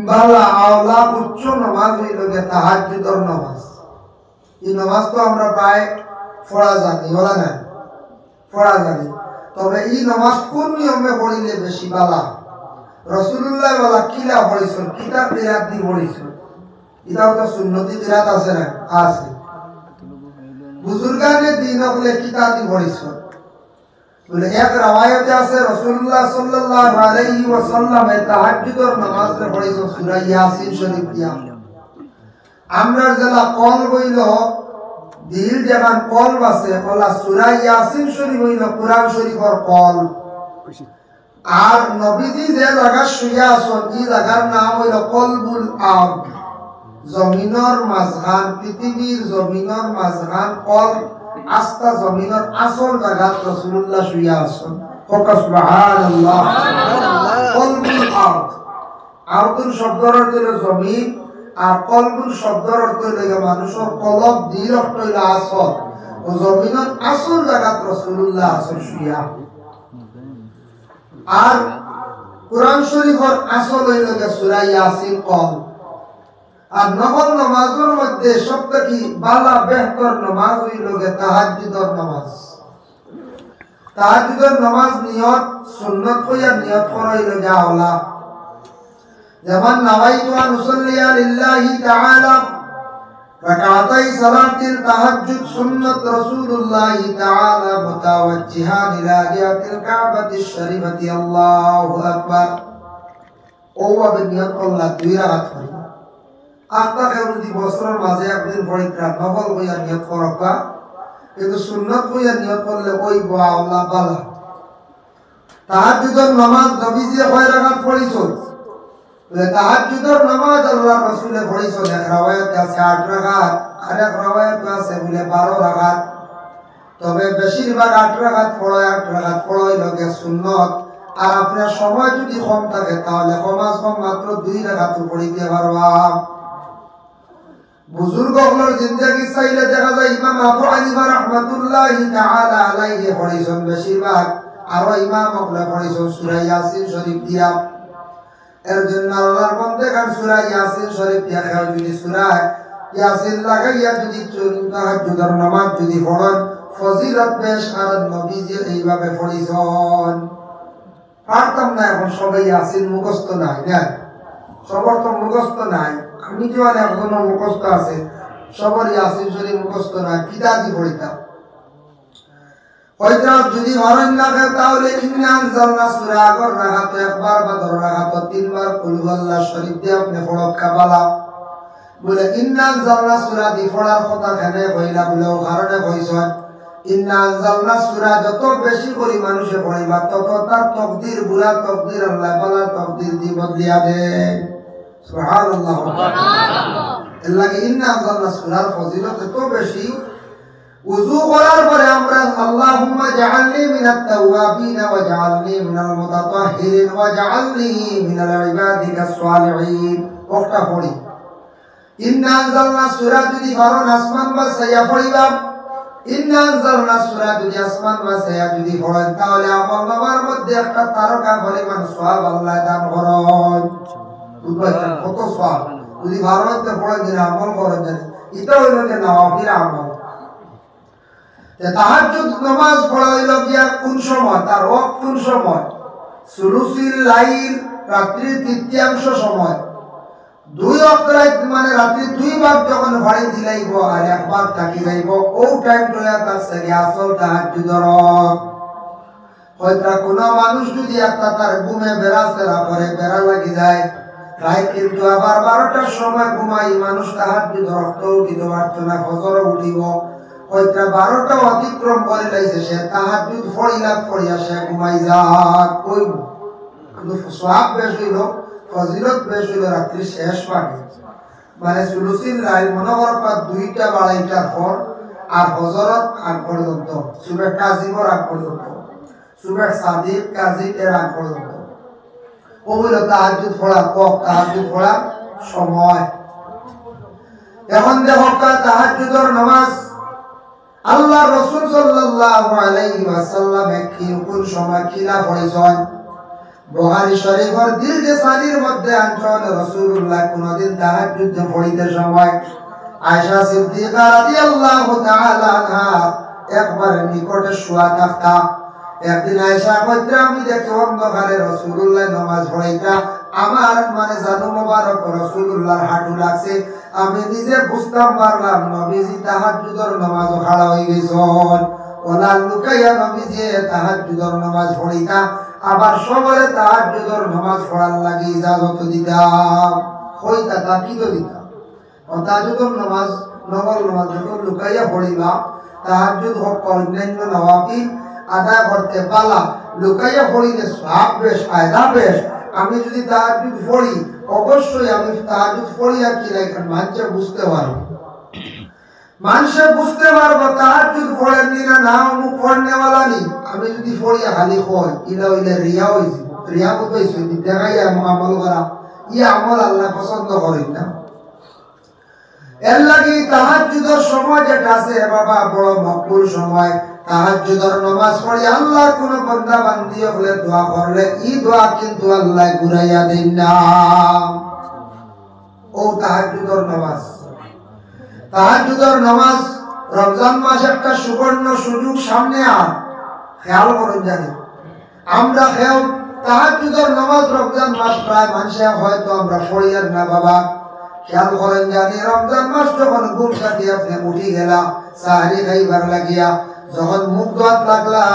বালা আওলা উচ্চ নামাজ হইল গে তাহাজ্জুদের নামাজ এই নামাজ তো আমরা প্রায় পড়া জানি বলা না পড়া জানি তবে এই নামাজ কোন নিয়মে পড়িলে বেশি বালা রাসূলুল্লাহ ওয়ালা কিলা পড়িছেন কিতাব কিরাত দি পড়িছেন এটাও তো সুন্নতি কিরাত আছে না আছে বুজুর্গানে দিন হলে কিতাব দি পড়িছেন বলে এক রওয়ায়াতে আছে রাসূলুল্লাহ সাল্লাল্লাহু আলাইহি ওয়াসাল্লাম তাহাজ্জুদের নামাজে পড়িছেন সূরা ইয়াসিন শরীফ দিয়া আমরা যারা কল বইল দিল যেমন কল আছে ওলা সূরা ইয়াসিন শরীফ হইল কুরআন শরীফের কল আর নবীজি যে জায়গা শুয়া আছেন এই জায়গার নাম হইল কলবুল আরদ জমিনের মাঝখান পৃথিবীর জমিনের মাঝখান কল আস্তা জমিনের আসল জায়গাত রাসূলুল্লাহ শুয়া আছেন ওকা সুবহানাল্লাহ কলবুল আরদ আরদুল শব্দের অর্থ হলো জমিন আর কলবুল শব্দের অর্থ হলো মানুষের কলব দিল অর্থ হলো আসল ও জমিনের আসল জায়গাত রাসূলুল্লাহ আছেন শুয়া আর কুরআন শরীফের আসল হইল সূরা ইয়াসিন কল আর নফল নামাজের মধ্যে সবথেকে ভালো বেহতর নামাজ হইল তাহাজ্জুদের নামাজ তাহাজ্জুদের নামাজ নিয়ত সুন্নাত কইয়া নিয়ত করা হইল আওলা যেমন নাওয়াইতু আন উসাল্লিয়া লিল্লাহি তাআলা রাকাতাই সালাতিল তাহাজ্জুদ সুন্নাত রাসূলুল্লাহ তাআলা মুতাওয়াজ্জিহান ইলা জিহাতিল কাবাতিশ শরীফাতি আল্লাহু আকবার ওভাবে নিয়ত করলা 2 রাকাত পড়ি আত্মা কেবল বছরের মাঝে একদিন পরীক্ষা নফল হইয়া নিয়ত করবা কিন্তু সুন্নাত হইয়া নিয়ত করলে ওই আল্লাহ বালা তাহাজ্জুদের নামাজ নবীজি কয় রাকাত পড়িছেন তাহাজ্জুদের নামাজ আল্লাহ রাসূল পড়িছেন এক riwayat আছে 8 রাকাত আর এক riwayat আছে বলে 12 রাকাত তবে বেশিরভাগ 8 রাকাত পড়াই লাগে সুন্নাত আর আপনার সময় যদি কম থাকে তাহলে কমাস কম মাত্র 2 রাকাত পড়িতে পারবা বুজুর্গগুলোর জিন্দেগি চাইলে দেখা যায় ইমাম আবু হানিফা রাহমাতুল্লাহি তাআলা আলাইহি পড়িছেন বেশিরভাগ আর ইমাম আবু পড়িছেন সূরা ইয়াসিন শরীফ দিয়া এর জন্য আল্লাহর বান্দাগণ সূরা ইয়াসিন শরীফ দিয়া খেয়াল যদি সূরা ইয়াসিন লাগাইয়া যদি তাহাজ্জুদের নামাজ যদি পড়েন ফজিলত বেশ আর নবীজি এইভাবে পড়িছেন পারতাম না এখন সবাই ইয়াসিন মুখস্থ নাই না সবার তো মুখস্থ নাই আমি যে একজনের মুখস্থ আছে সবার ইয়াসিন শরীফ মুখস্থ নাই কিতাবই পড়িতাম ওইটা যদি ঘরের না খায় তাহলে ইন্না আনজালনা সূরা আগর রাখাত একবার বা ধর রাখাত তিনবার কুল আল্লাহ শরীফ দিয়ে আপনি ফড়ক্কা বালা বলে ইন্না আনজালনা সূরা দি ফড়ার কথা কেনে কইলা বলে ও কারণে কইছেন ইন্না আনজালনা সূরা যত বেশি করে মানুষে পড়িবা তত তার তকদির বুলা তকদির আল্লাহ বালা তকদির দি বদলিয়া দেন সুবহানাল্লাহ সুবহানাল্লাহ আল্লাহ ইন্না আনজালনা সূরার ফজিলত এত বেশি ওযু করার পরে আমরা আল্লাহুম্মা জাআলনি মিনাত তাওয়াবিন ওয়া জাআলনি মিনাল মুতাতাহহিরিন ওয়া জাআলনি মিনাল ইবাদিকাস সালিহিন ওটা পড়ি ইন্না আনজালনা সূরা যদি বারণ আসমান বা সায়া পড়িবা ইন্না আনজালনা সূরা যদি আসমান বা সায়া যদি পড়েন তাহলে আমল নামার মধ্যে একটা তারকা পরিমাণ সওয়াব আল্লাহ দান করেন বুঝলেন কত সওয়াব যদি বারণতে পড়েন যে আমল করেন এটা হইল যে নওয়াফিল আমল তাহাজ্জুদ নামাজ পড়া হইল গিয়া কোন সময় তার ওয়াক্ত কোন সময় সুলুসিল লাইল রাত্রি তৃতীয়াংশ সময় দুই ওয়াক্ত মানে রাত্রি দুই ভাগ যখন ভাড়ি দিলাইব আর একবার থাকি যাইব ও টাইম টয়া তার সারি আসল তাহাজ্জুদর হয়তো কোন মানুষ যদি একটা তার ঘুমে বেড়াচেরা করে বেড়া লাগি যায় তাই কিন্তু আবার 12টার সময় ঘুমাই মানুষ তাহাজ্জুদ রক্ত উঠিত পারত না ফজর উঠিব হয়তো 12টা অতিক্রম করে লাইছে সে তাহাজ্জুদ পড়িয়া সে ঘুমাই যাক কইব কিন্তু সওয়াব বেশ হইল ফজিলত বেশ হইল রাত্রি শেষ ভাগে মানে সুলুসিল লাইল মনে কর 2টা 2:30টার পর আর ফজরত আগ পর্যন্ত সুবহ কাজিমর আগ পর্যন্ত সুবহ সাদিক কাজির আগ পর্যন্ত ও হইল তাহাজ্জুদ পড়া সময় এখন দেখো তাহাজ্জুদের নামাজ আল্লাহ রাসূল সাল্লাল্লাহু আলাইহি ওয়াসাল্লাম কোন সময় কিলা পড়েছেন বুখারী শরীফের দিল যে সানির মধ্যে আনছেন রাসূলুল্লাহ কোনদিন তাহাজ্জুদ পড়িতে সময় আয়েশা সিদ্দিকা রাদিয়াল্লাহু তাআলা আনহা একবার নিকটে শুয়া থাকতা একদিন আয়েশা কইরা আমি দেখি অন্ধকারে রাসূলুল্লাহ নামাজ পড়াইতা আমার মানে জানু মোবারক রাসূলুল্লাহর হাঁটু লাগছে আমি নিজে বুঝতাম পারলাম নবীজি তাহাজ্জুদের নামাজ খাড়া হয়ে গেছেন ওলা লুকাইয়া নবীজি তাহাজ্জুদের নামাজ পড়িতা আবার সবারে তাহাজ্জুদের নামাজ পড়ার লাগি ইজাজত দিতাম কইতা তা কি দিতাম তাহাজ্জুদের নামাজ নফল নামাজ যখন লুকাইয়া পড়িবা তাহাজ্জুদ হোক অন্যান্য নওয়াফিল আদায় করতে পালা লুকাইয়া পড়িলে সওয়াব বেশ ফায়দা বেশ আমি যদি তাহাজ্জুদ পড়ি অবশ্যই আমি তাহাজ্জুদ পড়ি আর কি রাখেন মানুষে বুঝতে পারবো তাহাজ্জুদ পড়েন না না মুখ পড়নেওয়ালা নি আমি যদি পড়ি খালি হয় ইলা হইলে রিয়া হইছে রিয়া হইছে দেখাই আমল করা আমল আল্লাহ পছন্দ করেন না এর লাগি তাহাজ্জুদের সময় যেটা আছে বাবা বড় মকবুল সময় তাহাজ্জুদের নামাজ পড়ি আল্লাহর কোন বান্দা বান্দি হলে দোয়া করলে এই দোয়া কিন্তু আল্লাহ ঘুরাইয়া দেন না ও তাহাজ্জুদের নামাজ রমজান মাস একটা সুবর্ণ সুযোগ সামনে আর খেয়াল করুন জানি আমরা তাহাজ্জুদের নামাজ রমজান মাস প্রায় মানুষে হয়তো আমরা পড়ি আর না বাবা খেয়াল করেন জানি রমজান মাস যখন ঘুম কাটিয়ে আপনি উঠি গেলা সাহারি খাইবার লাগিয়া যখন মুখ ধোয়াত লাগলা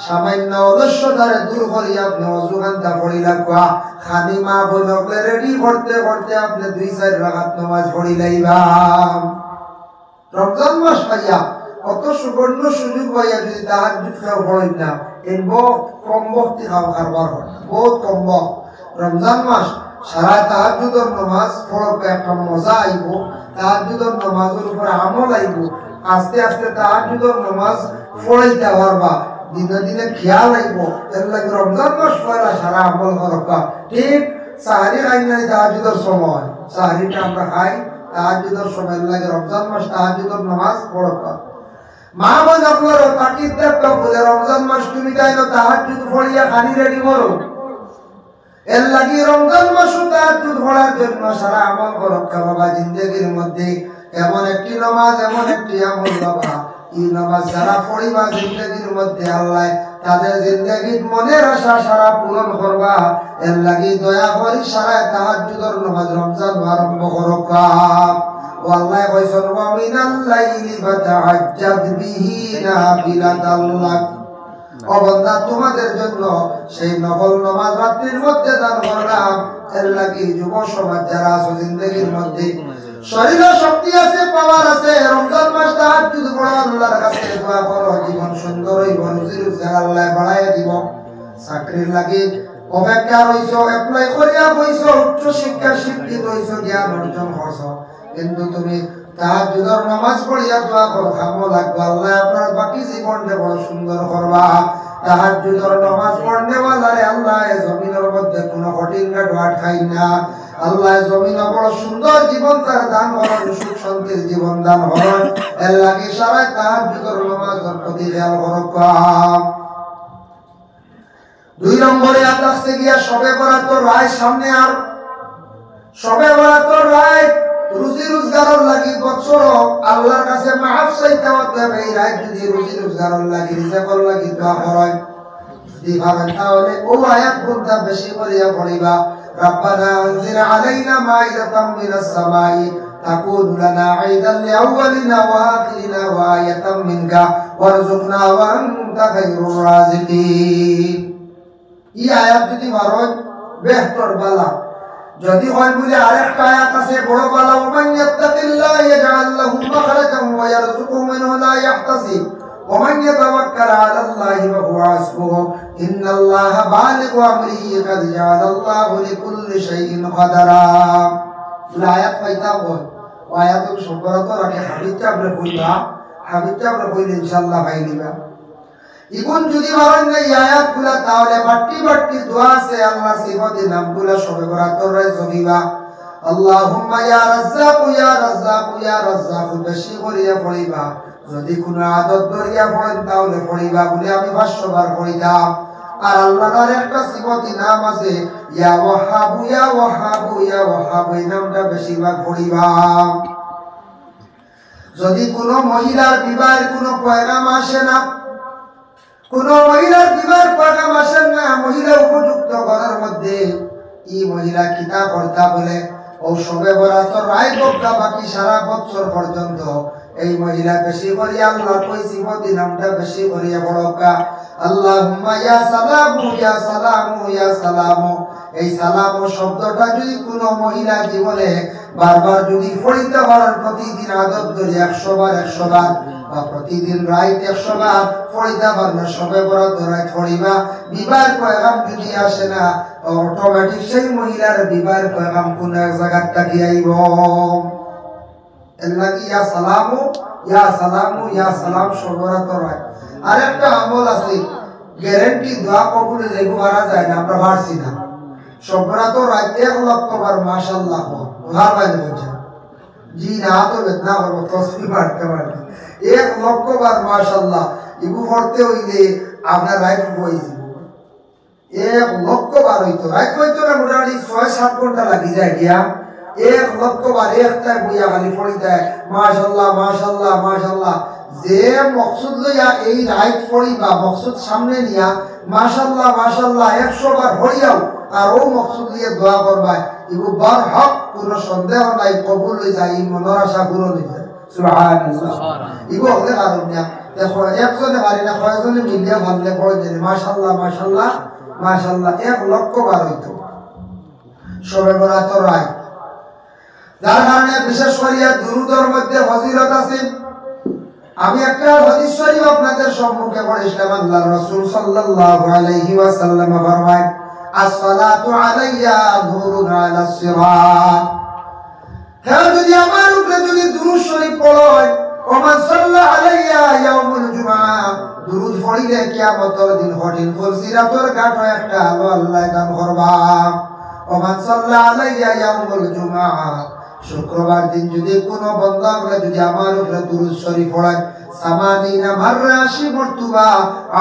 সামান্য অলস্যতারে দূর করিয়া আপনি অজুগান্তা পড়ি লাগবা খানি মা বলকলে রেডি করতে করতে আপনি 2-4 রাকাত নামাজ পড়ি লাইবা রমজান মাস পাইয়া কত সুবর্ণ সুযোগ পাইয়া যদি তাহাজ্জুদ খাও পড়েন না এই বহুত কম বক্তি খাও কারবার হয় বহুত কম বক্ত রমজান মাস সারা তাহাজ্জুদের নামাজ পড়বে একটা মজা আইব তাহাজ্জুদের নামাজের উপর আমল আইব আস্তে আস্তে তাহাজ্জুদের নামাজ পড়াইতে পারবা দিনে দিনে খেয়াল আইব এর লাগে রমজান মাস পয়লা সারা আমল করবা ঠিক সাহারি খাই নাই তাহাজ্জুদের সময় সাহারিটা আমরা খাই তাহাজ্জুদের সময় লাগে রমজান মাস তাহাজ্জুদের নামাজ পড়বা মা বোন আপনারা তাকিদ দেখতে বলে রমজান মাস তুমি তাই না তাহাজ্জুদ পড়িয়া খানি রেডি করো এর লাগি রমজান মাস তাহাজ্জুদ পড়ার জন্য সারা আমল করবা বাবা জিন্দেগির মধ্যে এমন একটি নামাজ এমন একটি আমল বাবা এই নামাজ যারা পড়িবা জিন্দেগির মধ্যে আল্লাহ তাদের জিন্দেগির মনের আশা সারা পূরণ করবা এর লাগি দয়া করি সারা তাহাজ্জুদের নামাজ রমজান আরম্ভ করবা ও আল্লাহ কইছেন ওয়া মিনাল লাইলি ফাতাহাজ্জাদ বিহি নাফিলাতাল লাক ও বান্দা তোমাদের জন্য সেই নফল নামাজ রাত্রির মধ্যে দান করলাম। এর লাগি যুব সমাজ যারা আছে জিন্দেগির মধ্যে শরীরে শক্তি আছে, পাওয়ার আছে, রমজান মাস তাহাজ্জুদ পড়ো, আল্লাহর কাছে দোয়া করো, জীবন সুন্দর হইব, রুজি রোজগার আল্লাহ বাড়াইয়া দিব। চাকরির লাগি অপেক্ষা রইছো, অ্যাপ্লাই করিয়া বইছো, উচ্চ শিক্ষা শিক্ষিত হইছো, জ্ঞান অর্জন করছো, কিন্তু তুমি তাহাজ্জুদের নামাজ পড়িয়া দোয়া করো, খামো লাগবে আল্লাহ আপনার বাকি জীবনটা বড় সুন্দর করবা। তাহাজ্জুদের নামাজ পড়নে ওয়ালারে আল্লাহ জমিনের মধ্যে কোনো কঠিন কাটওয়া খাই না। আল্লাহ জমিনে বড় সুন্দর জীবন তার দান করেন, সুখ শান্তির জীবন দান করেন। এর লাগি সারা তাহাজ্জুদের নামাজের প্রতি খেয়াল করবা। 2 নম্বরে আতাসে গিয়া সবে বরাতর রায় সামনে, আর সবে বরাতর রায় রুজি রোজগারের লাগি বছর আল্লাহর কাছে মাফ চাইতে হবে। এই রায় যদি রুজি রোজগারের লাগি রিজেকর লাগি দোয়া করেন যদি পারেন তাহলে ও আয়াত গুণটা বেশি করিয়া পড়িবা। রব্বানা আনজিল আলাইনা মাইদাতাম মিনাস সামাই তাকুনু লানা ঈদান লিআউয়ালিনা ওয়া আখিরিনা ওয়া আয়াতাম মিনকা ওয়ারযুকনা ওয়া আনতা খায়রুর রাযিকিন। এই আয়াত যদি পারেন বেহতর বালা। যদি হয় বলে আরেকটা আয়াত আছে বড় বালা, ওমান ইয়াত্তাকিল্লাহ ইয়াজআল লাহু মাখরাজান ওয়া ইয়ারযুকহু মিনহু লা ইয়াহতাসিব ওয়া মান ইয়াতাওয়াক্কাল আলাল্লাহি ওয়া হুয়া হাসবুহু ইন্নাল্লাহা বালিগু আমরিহি কাদ জাআলাল্লাহু লিকুল্লি শাইইন কাদারা। এই আয়াত পাইতা হয় ও আয়াত সম্পর্ক রাখে হাবিবটা আমরা কইবা, হাবিবটা আমরা কইলে ইনশাআল্লাহ পাইলিবা। এখন যদি বলেন না এই আয়াতগুলা তাহলে বাট্টি বাট্টি দোয়া আছে, আল্লাহ সিফাতের নামগুলা সবে বরাতর রায় জমিবা। আল্লাহুম্মা ইয়া রাজ্জাক ইয়া রাজ্জাক ইয়া রাজ্জাক বেশি করিয়া পড়িবা। যদি কোনো আদত ধরিয়া পড়েন তাহলে পড়িবা বলে আমি 500 বার পড়িতাম। আর আল্লাহর একটা সিফাতের নাম আছে ইয়া ওয়াহাবু ইয়া ওয়াহাবু ইয়া ওয়াহাবু, এই নামটা বেশিরভাগ পড়িবা। যদি কোনো মহিলার বিবাহের কোনো পয়গাম আসে না, কোন মহিলার বিবাহ পয়গাম আসেন না, মহিলা উপযুক্ত ঘরের মধ্যে এই মহিলা কিতা করতা বলে ও সবে বরাতর রায় বক্তা বাকি সারা বছর পর্যন্ত এই মহিলা বেশি করিয়া আল্লাহর কই সিফতি নামটা বেশি করিয়া বড়কা। আল্লাহুম্মা ইয়া সালামু ইয়া সালামু ইয়া সালামু, এই সালাম শব্দটা যদি কোনো মহিলা জীবনে বারবার যদি পড়িতে পারেন, প্রতিদিন আদত ধরে 100 বার 100 বার বা প্রতিদিন রাত 100 বার পড়িতে পারবে, সবে বরাতর রাত পড়িবা। বিবাহের পয়গাম যদি আসে না অটোমেটিক সেই মহিলার বিবাহের পয়গাম কোন এক জায়গা থেকে আইব। এর লাগি ইয়া সালামু ইয়া সালামু ইয়া সালাম সবে বরাতর রাত। আরেকটা আমল আছে গ্যারান্টি দোয়া কবুলে যেগু মারা যায় না, আমরা পারছি না। সবে বরাতর রাত 1 লক্ষ বার মাশাআল্লাহ ভার বাইরে বলছে জি না তো বেদনা করব তসবিহ পড়তে পারবে 1 লক্ষ বার মাশাআল্লাহ ইবু পড়তে হইলে আপনার রাইট বই দিব 1 লক্ষ বার হইতো, রাইট হইতো না মোটামুটি 6-7 ঘন্টা লাগি যায় গিয়া। 1 লক্ষ বার একটা বইয়া খালি পড়ি দেয় মাশাআল্লাহ মাশাআল্লাহ মাশাআল্লাহ। যে মকসুদ লইয়া এই রাইট পড়িবা, মকসুদ সামনে নিয়া মাশাআল্লাহ মাশাআল্লাহ 100 বার পড়িয়াও আর ও মকসুদ দিয়ে দোয়া করবা, ইবু বার হক কোনো সন্দেহ নাই কবুল হয়ে যায়, এই মনের আশা পূরণ হয়ে যায়। সুবহানাল্লাহ। ইবু হলে কারণ না দেখো একজনে পারি না কয়েকজনে মিলিয়া ভাবলে পড়ে যায় মাশাআল্লাহ মাশাআল্লাহ মাশাআল্লাহ 1 লক্ষ বার হইতো সবে বরাতর রাত। যার কারণে বিশেষ করিয়া দুরুদের মধ্যে ফজিলত আছে। আমি একটা হাদিস শরীফ আপনাদের সম্মুখে পড়েছিলাম। আল্লাহর রাসূল সাল্লাল্লাহু আলাইহি ওয়াসাল্লাম ফরমায় আসসালাতু আলাইয়া নূরুন আলাস সিরাত। হ্যাঁ, যদি আমার উপরে যদি দুরূদ শরীফ পড়েন ওমান সাল্লা আলাইয়া ইয়াউমুল জুমআ, দুরূদ পড়িলে কিয়ামতের দিন কঠিন ফজিলতের ঘাট একটা আলো আল্লাহ দান করবা। ওমান সাল্লা আলাইয়া ইয়াউমুল জুমআ, শুক্রবার দিন যদি কোনো বান্দা বলে যদি আমার উপরে দুরূদ শরীফ পড়ে 80 মাররা 80 মর্তবা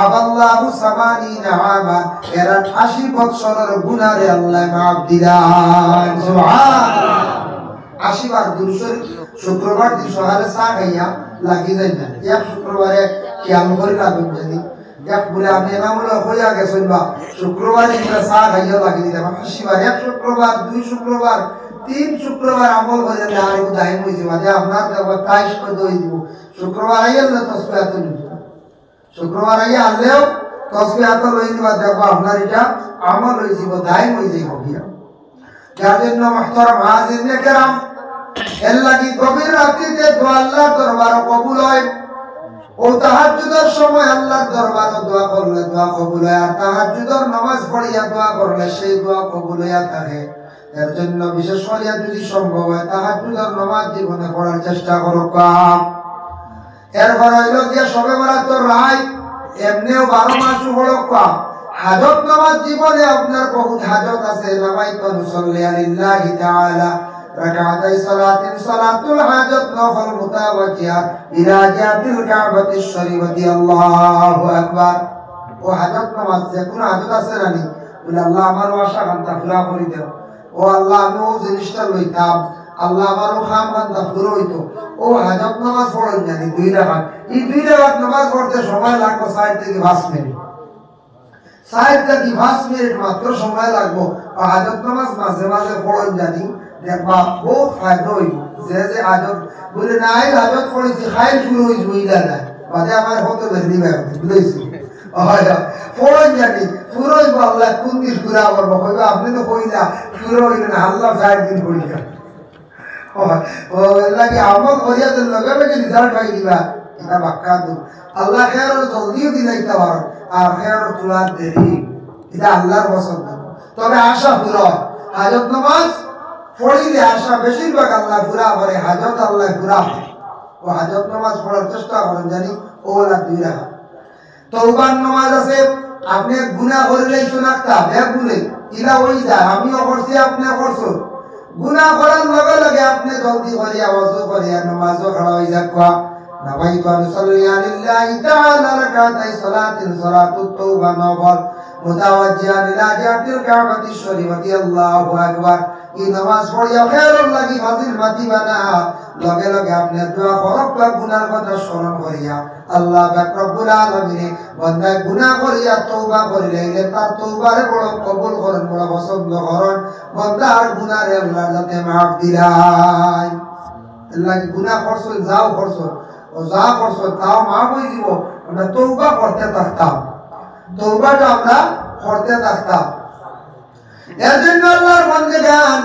আবাল্লাহু 80 আমা, এর 80 বছরের গুনাহরে আল্লাহ মাফ দিলাম। সুবহানাল্লাহ। 80 বার দুরূদ শরীফ শুক্রবার দিন সকালে চা খাইয়া লাগি যায় না। এক শুক্রবারে খেয়াল করে রাখুন, যদি এক বলে আমি এনামুল হইয়া গেছেন বা শুক্রবারে চা খাইয়া লাগি দিলাম 80 বার। 1 শুক্রবার 2 শুক্রবার 3 শুক্রবার আমল করে আর দায়ম হইছে মানে আপনার দেওয়া 23 করে দই দিব। শুক্রবার আইয়া না তসবিহ তুলি, শুক্রবার আইয়া আনলেও তসবিহাত লই দিবা দেখো আপনার এটা আমল হয়ে যাব দায়ম হয়ে যাব গিয়া যার জন্য মুহতারাম হাজিরিনে কেরাম এর লাগি গভীর রাত্রিতে দোয়া আল্লাহর দরবারে কবুল হয় ও তাহাজ্জুদের সময় আল্লাহর দরবারে দোয়া করলে দোয়া কবুল হয় আর তাহাজ্জুদের নামাজ পড়িয়া দোয়া করলে সেই দোয়া কবুল হইয়া থাকে এর জন্য বিশেষ করে যদি সম্ভব হয় তাহাজ্জুদের নামাজ জীবনে পড়ার চেষ্টা করো এরপর হইল গিয়া সবে বরাতের রাত এমনিও 12 মাস হলো হাজত নামাজ জীবনে আপনার বহুত হাজত আছে নামাইতু নুসাল্লি লিল্লাহি তাআলা রাকাতাই সালাতিন সালাতুল হাজত নফল মুতাওয়াজ্জিহা ইলা জাতিল কাবাতিশ শরীফতি আল্লাহু আকবার ও হাজত নামাজ যে কোন হাজত আছে নানি বলে আল্লাহ আমার আশা কান্তা পুরা করে দাও ও আল্লাহ আমি ও জিনিসটা লইতাম আল্লাহ আমারও খাম কান্তা পুরো হইতো ও হাজত নামাজ পড়েন জানি 2 রাকাত এই 2 রাকাত নামাজ পড়তে সময় লাগবে 60 থেকে 5 মিনিট 60 থেকে 5 মিনিট মাত্র সময় লাগবে আর হাজত নামাজ মাঝে মাঝে পড়েন জানি দেখবা বহুত ফায়দা হইব যে যে হাজত বলে নাই হাজত পড়েছি খাইল শুরু হইছে বুঝলা না বাদে আমার হতে বেরনি ভাই বুঝাইছি আয়া পড়েন জানি পুরো হইব আল্লাহ কোন দিন পুরা করব কইবা আপনি তো কইলা পুরো হইল না আল্লাহ 60 দিন কইলা ও আল্লাহ কি আমল করিয়া দেন লগে লগে রিজাল্ট পাই দিবা এটা বাক্কা দু আল্লাহ খেয়ার জলদিও দিলাইতে পারো আর খেয়ার তুলার দেরি এটা আল্লাহর পছন্দ তবে আশা পুরো হাজত নামাজ পড়িলে আশা বেশিরভাগ আল্লাহ পুরা করে হাজত আল্লাহ পুরা ও হাজত নামাজ পড়ার চেষ্টা করেন জানি ওলা 2 রাকাত তওবার নামাজ আছে আপনি গুনাহ করলেই শোনাক্তা ব্যাগ বলে ইলা হই যায় আমিও করছি আপনিও করছো গুনাহ করার লগে লগে আপনি জলদি করিয়া ওযু করিয়া নামাজও পড়া হই যাকবা নামাইতু নুসাল্লি লিল্লাহি তাআলা রাকাতাই সালাতিন সালাতুত তাওবা নফল মুতাওয়াজ্জিহা ইলা জাতিল কাবাতিশ শরীফতি আল্লাহু আকবার এই নামাজ পড়িয়া খেয়ারুল লাগি ফাজিল মাতি বানা লগে লগে আপনি দোয়া করক বা গুনার কথা স্মরণ করিয়া আল্লাহ পাক রব্বুল আলামিন বান্দা গুনাহ করিয়া তওবা করিলে তার তওবারে বড় কবুল করেন বড় পছন্দ করেন বান্দার গুনাহরে আল্লাহ যাতে maaf দিলাই আল্লাহ গুনাহ করছো যাও করছো ও যা করছো তাও maaf হই দিব আমরা তওবা করতে থাকতাম তওবাটা আমরা করতে থাকতাম এর জন্য আল্লাহর বান্দাগান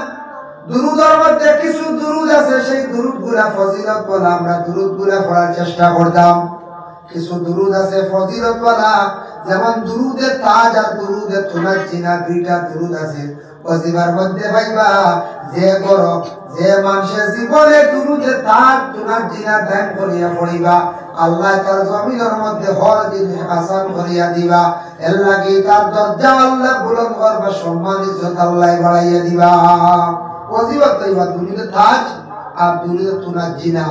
দুরুদের মধ্যে কিছু দুরুদ আছে সেই দুরুদগুলা ফজিলত বলা আমরা দুরুদগুলা পড়ার চেষ্টা করতাম কিছু দুরুদ আছে ফজিলত বলা যেমন দুরুদে তাজ আর দুরুদে তুনাজ্জিনা দুইটা দুরুদ আছে ওজিবার মধ্যে ভাইবা যে করো যে মানুষের জীবনে দুরুদে তাজ তুনাজ্জিনা ধ্যান করিয়া পড়িবা আল্লাহ তার জমিনের মধ্যে হর দিন আসান করিয়া দিবা এর লাগি তার দরজা আল্লাহ বুলন্দ করবা সম্মান ইজ্জত আল্লাহ বাড়াইয়া দিবা ওজিবার তাইবা দুরুদে তাজ আর দুরুদে তুনাজ্জিনা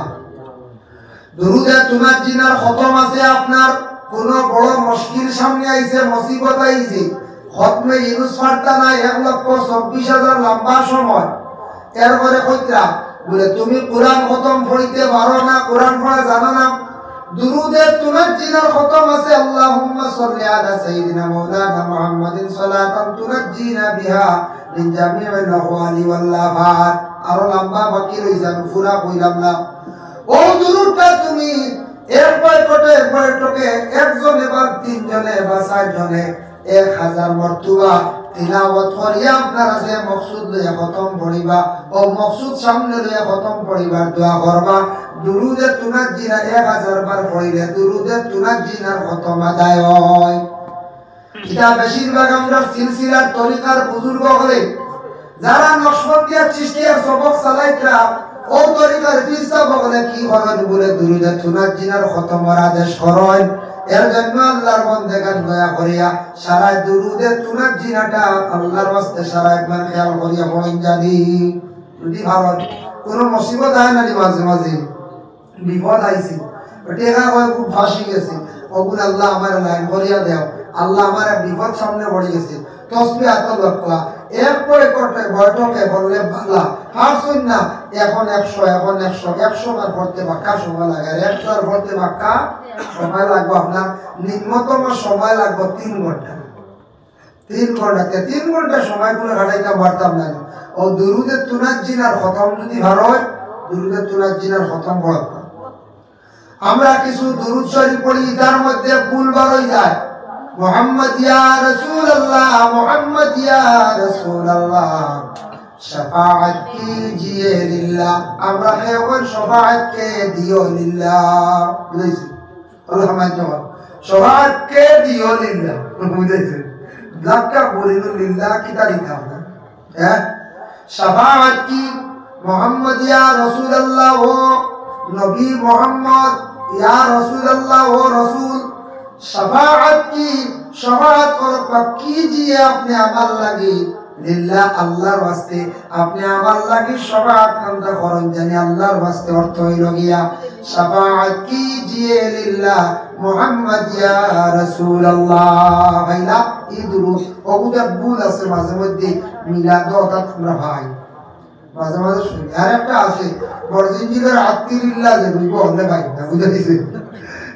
দুরুদে তুনাজ্জিনার খতম আছে আপনার কোন বড় মুশকিল সামনে আইছে মুসিবত আইছে খতমে ইউনুস ফারতা না 1,24,000 লম্বা সময় এরপরে কইরা বলে তুমি কোরআন খতম পড়িতে পারো না কোরআন পড়া জানো না দুরুদে তুনাজ্জিনার খতম আছে আল্লাহুম্মা সাল্লি আলা সাইয়্যিদিনা মাওলানা মুহাম্মাদিন সালাতান তুনাজ্জিনা বিহা মিন জামি'িল আহওয়ালি ওয়াল আফাত আর লম্বা বাকি রইছে আমি পুরা কইলাম না ও দুরুদটা তুমি এরপর টকে একজনে বা তিনজনে বা চারজনে 1000 মর্তবা তিলাওয়াত করিয়া আপনার আছে মকসুদ লইয়া খতম পড়িবা ও মকসুদ সামনে লইয়া খতম পড়িবার দোয়া করবা দুরুদে তুনাজ্জিনা 1000 বার পড়িলে দুরুদে তুনাজ্জিনার খতম আদায় হয় এটা বেশিরভাগ আমরা সিলসিলার তরিকার বুজুর্গ হলে যারা নকশবন্দিয়া চিশতিয়া সবক চালাইতরা ও তরিকার ফিরসা বলে কি করেন বলে দুরুদে তুনাজ্জিনার খতমের আদেশ করেন এর জন্য আল্লাহর বান্দাগান দয়া করিয়া সারা দুরুদে তুনাজ্জিনাটা আল্লাহর ওয়াস্তে সারা একবার খেয়াল করিয়া পড়েন জানি যদি ভারত কোন মুসিবত আয় না মাঝে মাঝে বিপদ আইছে টেকা কয় খুব ফাঁসি গেছে ওগুলো আল্লাহ আমার লাইন করিয়া দেও আল্লাহ আমার বিপদ সামনে পড়ে গেছে তসবিহ আত লক্কা এরপরে করতে বৈঠকে বললে বালা হাসুন না এখন 100 বার পড়তে বাক্কা সময় লাগে 100 বার পড়তে বাক্কা সময় লাগবে আপনার নিম্নতম সময় লাগবে 3 ঘন্টা 3 ঘন্টা সময় কোনো ঘাটাইতে পারতাম না ও দুরুদে তুনাজ্জিনার খতম যদি ভালো হয় দুরুদে তুনাজ্জিনার খতম পড়া আমরা কিছু দুরুদ শরীফ পড়ি তার মধ্যে ভুল বার হয়ে যায় মোহাম্মদ ইয়া রাসূলুল্লাহ, মোহাম্মদ ইয়া রাসূলুল্লাহ, শাফাআত কিজিয়ে লিল্লাহ, আমরা কেবল শাফাআত কে দিও লিল্লাহ। বুঝেছি? রহমান জওয়াব শাফাআত কে দিও লিল্লাহ। বুঝেছি? লাক্কা বলিল লিল্লাহ কি তারিখা না, হ্যাঁ শাফাআত কি মোহাম্মদ ইয়া রাসূলুল্লাহ, ও নবী মোহাম্মদ ইয়া রাসূলুল্লাহ, ও রাসূল শাফাআত কি শাফাআত করবা कीजिए अपने अमल लगी लिल्लाह, আল্লাহর ওয়াস্তে আপনি আমার লাগি শাফাআত করতে করেন জানি আল্লাহর ওয়াস্তে। অর্থ হইল গিয়া শাফাআত कीजिए লিল্লাহ মুহাম্মদ ইয়া রাসূলুল্লাহ। ভাইলা ইদরু ওগুদা ভুল আছে মাঝে মধ্যে মিলাদ ওটা তোমরা ভাই মাঝে মাঝে শুনি। আর একটা আছে বরজিনজিলের আত্তিরিল্লাহ যে বুঝবো হলে ভাই না, বুঝে দিছে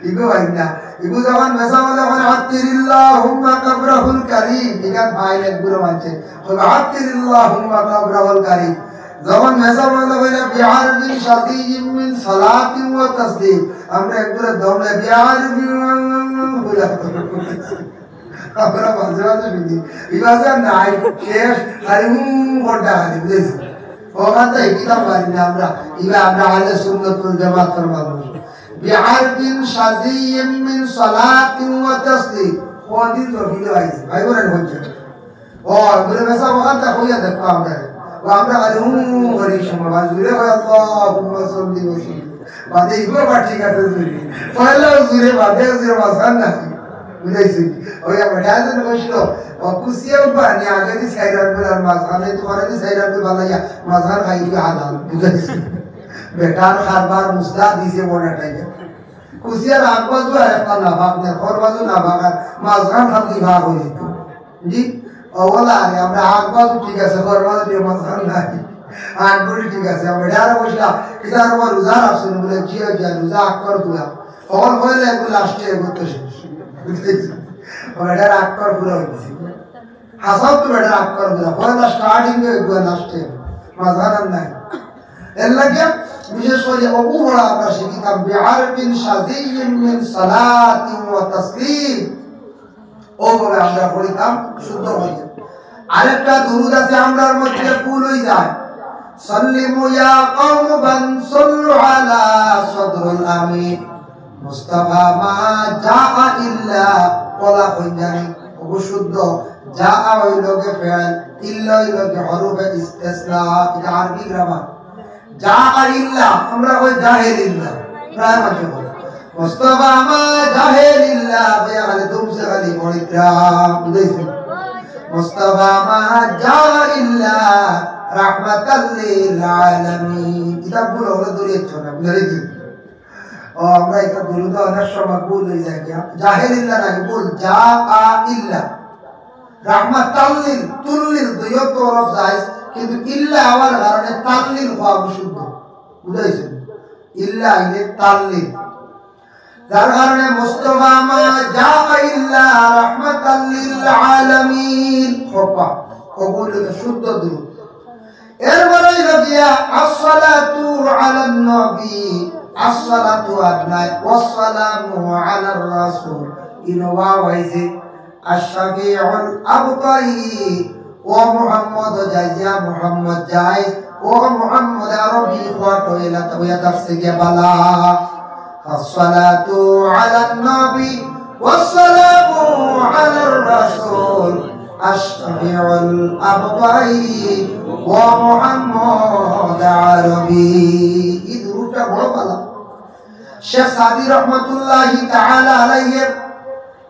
ইগো ভাই না, ইগো যখন মেসা বলে মানে আত্তিরিল্লাহুম্মা কবরহুল কারীম, এখান ভাই একগুলো মানছে তবে আত্তিরিল্লাহুম্মা কবরহুল কারীম। যখন মেসা বলে বলে বিআরবিন শাদিয়্যিন মিন সালাতিন ওয়া তাসলিম, আমরা একগুলো দমলে বিআরবিন বলে আমরা মাঝে মাঝে শুনি ইবাজা নাই শেষ হারিম কোটা হারি। বুঝেছি? ওখান থেকে কিতাব পারি না আমরা, ইবা আমরা আহলে সুন্নাতুল জামাতের মানুষ। বিআরবিন শাদিয়্যিন মিন সালাতিন ওয়া তাসলিম, কোনদিন জহিল আইছে ভাই বলেন হচ্ছে ও বলে মেসা ওখান থেকে হইয়া দেখো আমরা, ও আমরা হারিম করি সময় জুড়ে হয় আল্লাহুম্মা সাল্লি ওয়া সাল্লিম বাদে ইগো বা ঠিক আছে জুড়ে পয়লা জুড়ে বাদে জুড়ে মাসান না। বুঝাইছি? ওই আমরা ডাজন কইছিল ও কুসিয়াও পানি আগে দি সাইরান বলার মাঝখানে তো করে দি সাইরান বল বালাইয়া মাঝখান খাইবি হালাল। বুঝাইছি? বেটার খাবার মুসলা দিছে বড়টাই কুসিয়ার আগবাজু আর একটা না ভাগ না খরবাজু না ভাগ আর মাঝখান খালি ভাগ হয়ে যেত। জি ওলা আরে আমরা আগবাজু ঠিক আছে খরবাজু দিয়ে মাঝখান নাই আগবুড়ি ঠিক আছে। আমরা ডার বসলা কিদার উপর রোজা রাখছেন বলে জিয়া জিয়া রোজা আকর তুলা তখন হইলে এগুলো লাস্টে করতে শেষ। বেটার আকর পুরো হয়েছে হাসাও তো বেটার আকর পুরো পয়লা স্টার্টিং লাস্টে মাঝখান নাই। এর লাগে বিশেষ করে অবু বড় আমরা শিখিতাম বিআরবিন শাদিয়্যিন মিন সালাতিন ওয়া তাসলিম, ও বলে আমরা পড়িতাম শুদ্ধ হয়ে। আরেকটা দুরূদ আছে আমরার মধ্যে ভুল হয়ে যায়, সাল্লিমু ইয়া কওম বান সাল্লু আলা সাদরুল আমিন মুস্তাফা মা জাআ ইল্লা ওলা হই জানি অশুদ্ধ জাআ হইল গে ফেল ইল্লা হইল গে হরফে ইসতিসনা। এটা আরবি গ্রামার। জাআ ইল্লা আমরা কই জাহিলিল্লাহ প্রায় মাঝে বলে মুস্তাফা মা জাহিলিল্লাহ বয়া খালি তুমসে খালি পড়িতাম। বুঝাইছেন? মুস্তাফা মা জাআ ইল্লা রাহমাতাল লিল আলামিন। কিতাব গুলো হলো দূরে চলে। বুঝাইছেন? ও আমরা এটা দুরুদ অনেক সময় ভুল হয়ে যায় কি জাহিলিল্লাহ না বল জাআ ইল্লা রাহমাতাল লিল তুল্লিল দুইও তো হরফ জায়েজ, কিন্তু ইল্লা হওয়ার কারণে তাল্লিল হওয়া বিশুদ্ধ। বুঝাইছেন? ইল্লা ইলে তাল্লিল, যার কারণে মুস্তাফা মা জাআ ইল্লা রাহমাতাল লিল আলামিন খোপা কবুল শুদ্ধ দুরূদ। এরপরে লাগিয়া আসসালাতু আলান নবী, আসসালাতু আলাই ওয়াসসালামু আলার রাসূল ইনওয়া ওয়াইজি আশফিউল আবতাই ও মুহাম্মদ জাইয়া মুহাম্মদ জাই ও মুহাম্মদ আরবি ওয়াটো ইলা তাওয়া তাফসির বালা আসসালাতু আলান নবী ওয়াসসালামু আলার রাসূল আশফিউল আবতাই ও মুহাম্মদ আরবি। এই দুটা বড় বালা। শেখ সাদি রহমাতুল্লাহি তাআলা আলাইহি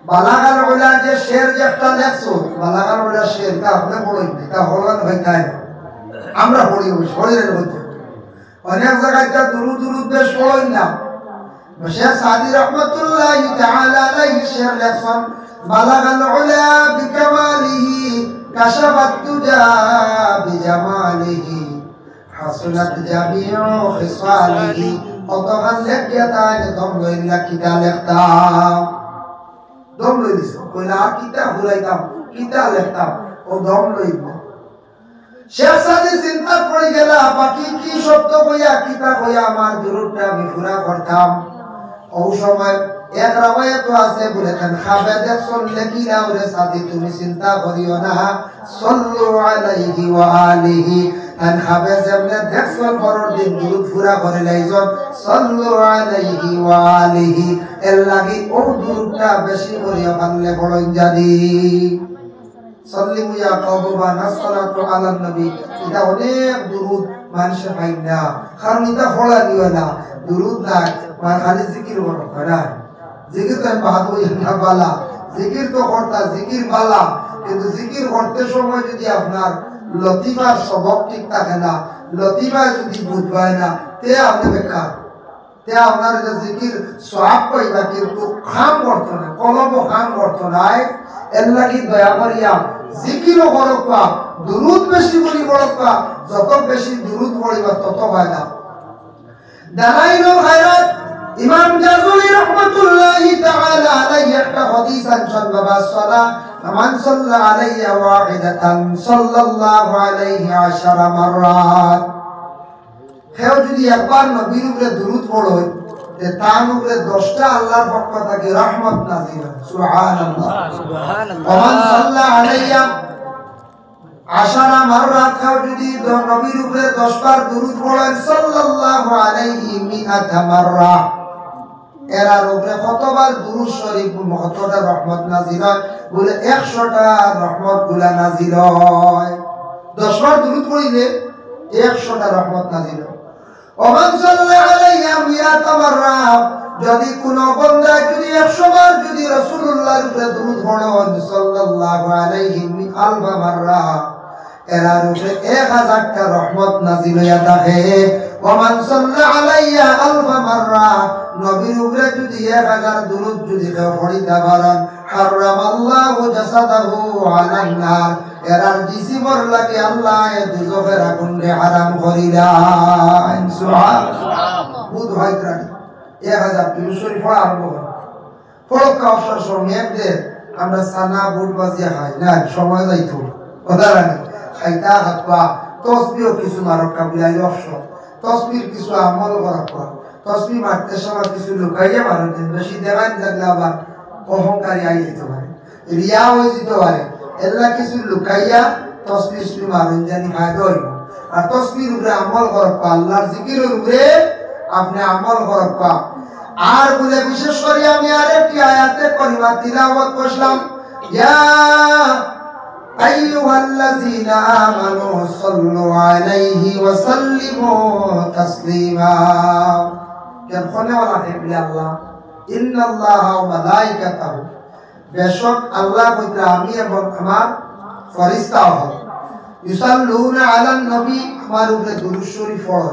বালাগাল উলা যে শের যে একটা লেখছো বালাগাল উলা শের তা আপনি পড়েন এটা হলান হয় তাই আমরা পড়ি ওই শরীরের মধ্যে অনেক জায়গায় তা দুরুদ বেশ পড়েন না। শেখ সাদি রহমাতুল্লাহি তাআলা আলাইহি শের লেখছেন বালাগাল উলা বিকামালিহি কাশাফাত তুজা বিজামালিহি হাসনাত জামিউ খিসালিহি। অতখান লেখিয়া তাই দম লইলা কিতা লেখতাম, দম লইছ কইলা আর কিতা হুরাইতাম কিতা লেখতাম ও দম লইব। শেখ সাদি চিন্তা পড়ে গেল বাকি কি শব্দ কইয়া কিতা কইয়া আমার দুরুদটা আমি পুরা করতাম। ও সময় এক রাওয়ায়াত আছে বলে তান খাবে দেখছন লেকি না ওরে সাথী তুমি চিন্তা করিও না সাল্লু আলাইহি ওয়া আলিহি আন খাবে যেমনে দেখছন পরের দিন দুরূদ পুরা করে লাইজন সাল্লু আলাইহি ওয়া আলিহি এর লাগি ও দুরূদটা বেশি করিয়া পারলে বড়ই জানি সাল্লিমু ইয়া কওমা সালাতু আলা নবী এটা অনেক দুরূদ মানুষ পাই না কারণ এটা হলা দিও না দুরূদ না মানে খালি জিকির করো না জিকির তো বাহাদুর না বালা জিকির তো করতা জিকির বালা কিন্তু জিকির করতে সময় যদি আপনার লতিফার সবক ঠিক থাকে না লতিফা যদি বুঝবায় না তে আপনি বেকার তে আপনার যে জিকির সওয়াব পাইবা কিন্তু খাম করতে না কলম খাম করতে নাই এর লাগি দয়া করিয়া জিকিরও করবা দুরূদ বেশি বলি পড়বা যত বেশি দুরূদ পড়িবা তত ফায়দা দালাইলুল খায়রাত ইমাম জাযুলি রাহমাতুল্লাহি তাআলা আলাইহি একটা হাদিস আনছেন বাবা সাল্লাহ মান সাল্লা আলাইয়া ওয়াহিদাতান সাল্লাল্লাহু আলাইহি 10 মাররাত কেউ যদি একবার নবীর উপরে দুরূদ পড়ে তে তার উপরে 10টা আল্লাহর পক্ষ থেকে রহমত নাযিল হয় সুবহানাল্লাহ সুবহানাল্লাহ মান সাল্লা আলাইয়া 10 মাররাত কেউ যদি নবীর উপরে 10 বার দুরূদ পড়েন সাল্লাল্লাহু আলাইহি 100 মাররা এরার উপরে কতবার দুরূদ শরীফ কতটা রহমত নাযিল হয় বলে 100টা রহমত গুলা নাযিল হয় 10 বার দুরূদ পড়িলে 100টা রহমত নাযিল হয় ওমান সাল্লা আলাইহি 100 মাররা যদি কোন বান্দা যদি 100 বার যদি রাসূলুল্লাহর উপরে দুরূদ পড়েন সাল্লাল্লাহু আলাইহি 1000 মাররা এরার উপরে 1000টা রহমত নাযিল হইয়া থাকে ওমান সাল্লা আলাইয়া 1000 মাররা নবীর উপরে যদি 1000 দুরূদ যদি কেউ পড়িতে পারেন হারামাল্লাহু জাসাদাহু আলান নার এরার জিসিমর লাগি আল্লাহ দুজখের আগুনে হারাম করিলেন সুবহানাল্লাহ বুধ হয়তরানি 1000 দুরূদ শরীফ পড়া আরম্ভ করুন পড়কা অবসর সময় দে আমরা সানা বুট বাজিয়া খাই না সময় যাইতো কথারানি খাইতা হাতপা তসবিহ কিছু মারকা বুলাই অবসর তসবির কিছু আমল করা তসবি মারতে সময় কিছু লুকাইয়া মারেন বেশি দেখান লাগলে আবার অহংকারী আই যেতে পারে রিয়া হয়ে যেতে পারে এগুলা কিছু লুকাইয়া তসবি মারেন জানি ফায়দা হইব আর তসবির উপরে আমল করবা আল্লাহর জিকিরের উপরে আপনি আমল করবা আর বলে বিশেষ করে আমি আরেকটি আয়াতে করিমা তিলাওয়াত করলাম ইয়া আইয়ুহাল্লাযীনা আমানু সাল্লু আলাইহি ওয়া সাল্লিমু তাসলিমা কেন কোনে ওয়ালা হেবলি আল্লাহ ইন্নাল্লাহা ওয়া মালাইকাতাহু বেশক আল্লাহ কইতা আমি এবং আমার ফেরেশতা হল ইউসাল্লুনা আলান নবী আমার উপরে দুরূদ শরীফ পড়ো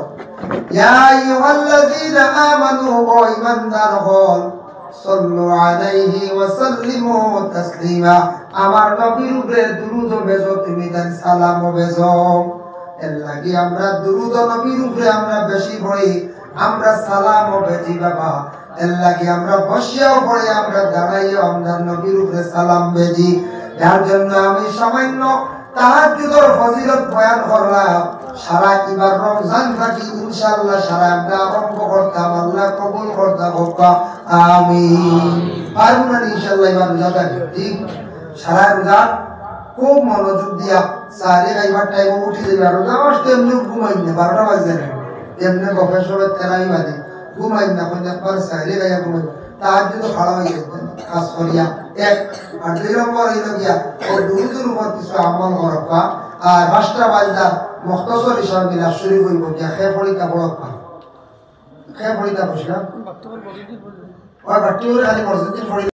ইয়া আইয়ুহাল্লাযীনা আমানু ওয়া ঈমানদার হল সাল্লু আলাইহি ওয়া সাল্লিমু তাসলিমা আমার নবীর উপরে দুরূদ বেজো তুমি দেন সালাম বেজো এর লাগি আমরা দুরূদ নবীর উপরে আমরা বেশি পড়ি আমরা সালাম বেজি বাবা এর লাগি আমরা বসিয়াও পড়ি আমরা দাঁড়াইয়া আমরা নবীর উপরে সালাম বেজি যার জন্য আমি সামান্য তাহাজ্জুদের ফজিলত বয়ান করলাম সারা এবার রমজান থাকি ইনশাআল্লাহ সারা আমরা আরম্ভ করতাম আল্লাহ কবুল করতে হোক আমিন পারবো না ইনশাআল্লাহ এবার রোজা থাকি ঠিক সারা রোজা খুব মনোযোগ দিয়া সারে এবার টাইম উঠে যাবে আর রোজা আসতে এমনি ঘুমাই না 12টা বাজে না এমনি প্রফেসরের তেরাই বাজে ঘুমাই না কোন একবার সারে গায়া ঘুমাই তাহাজ্জুদ খাড়া হয়ে যেতেন খাস করিয়া এক আর 2 নম্বর হইল গিয়া ও দুরুদের উপর কিছু আমল করবা আর 5টা বাজদার মুখতাসর হিসাবে মিলাদ শরীফ হইব গিয়া খে পড়িতা পড়বা খে পড়িতা বসলা ওই বাট্টি ওরে খালি মসজিদে পড়ি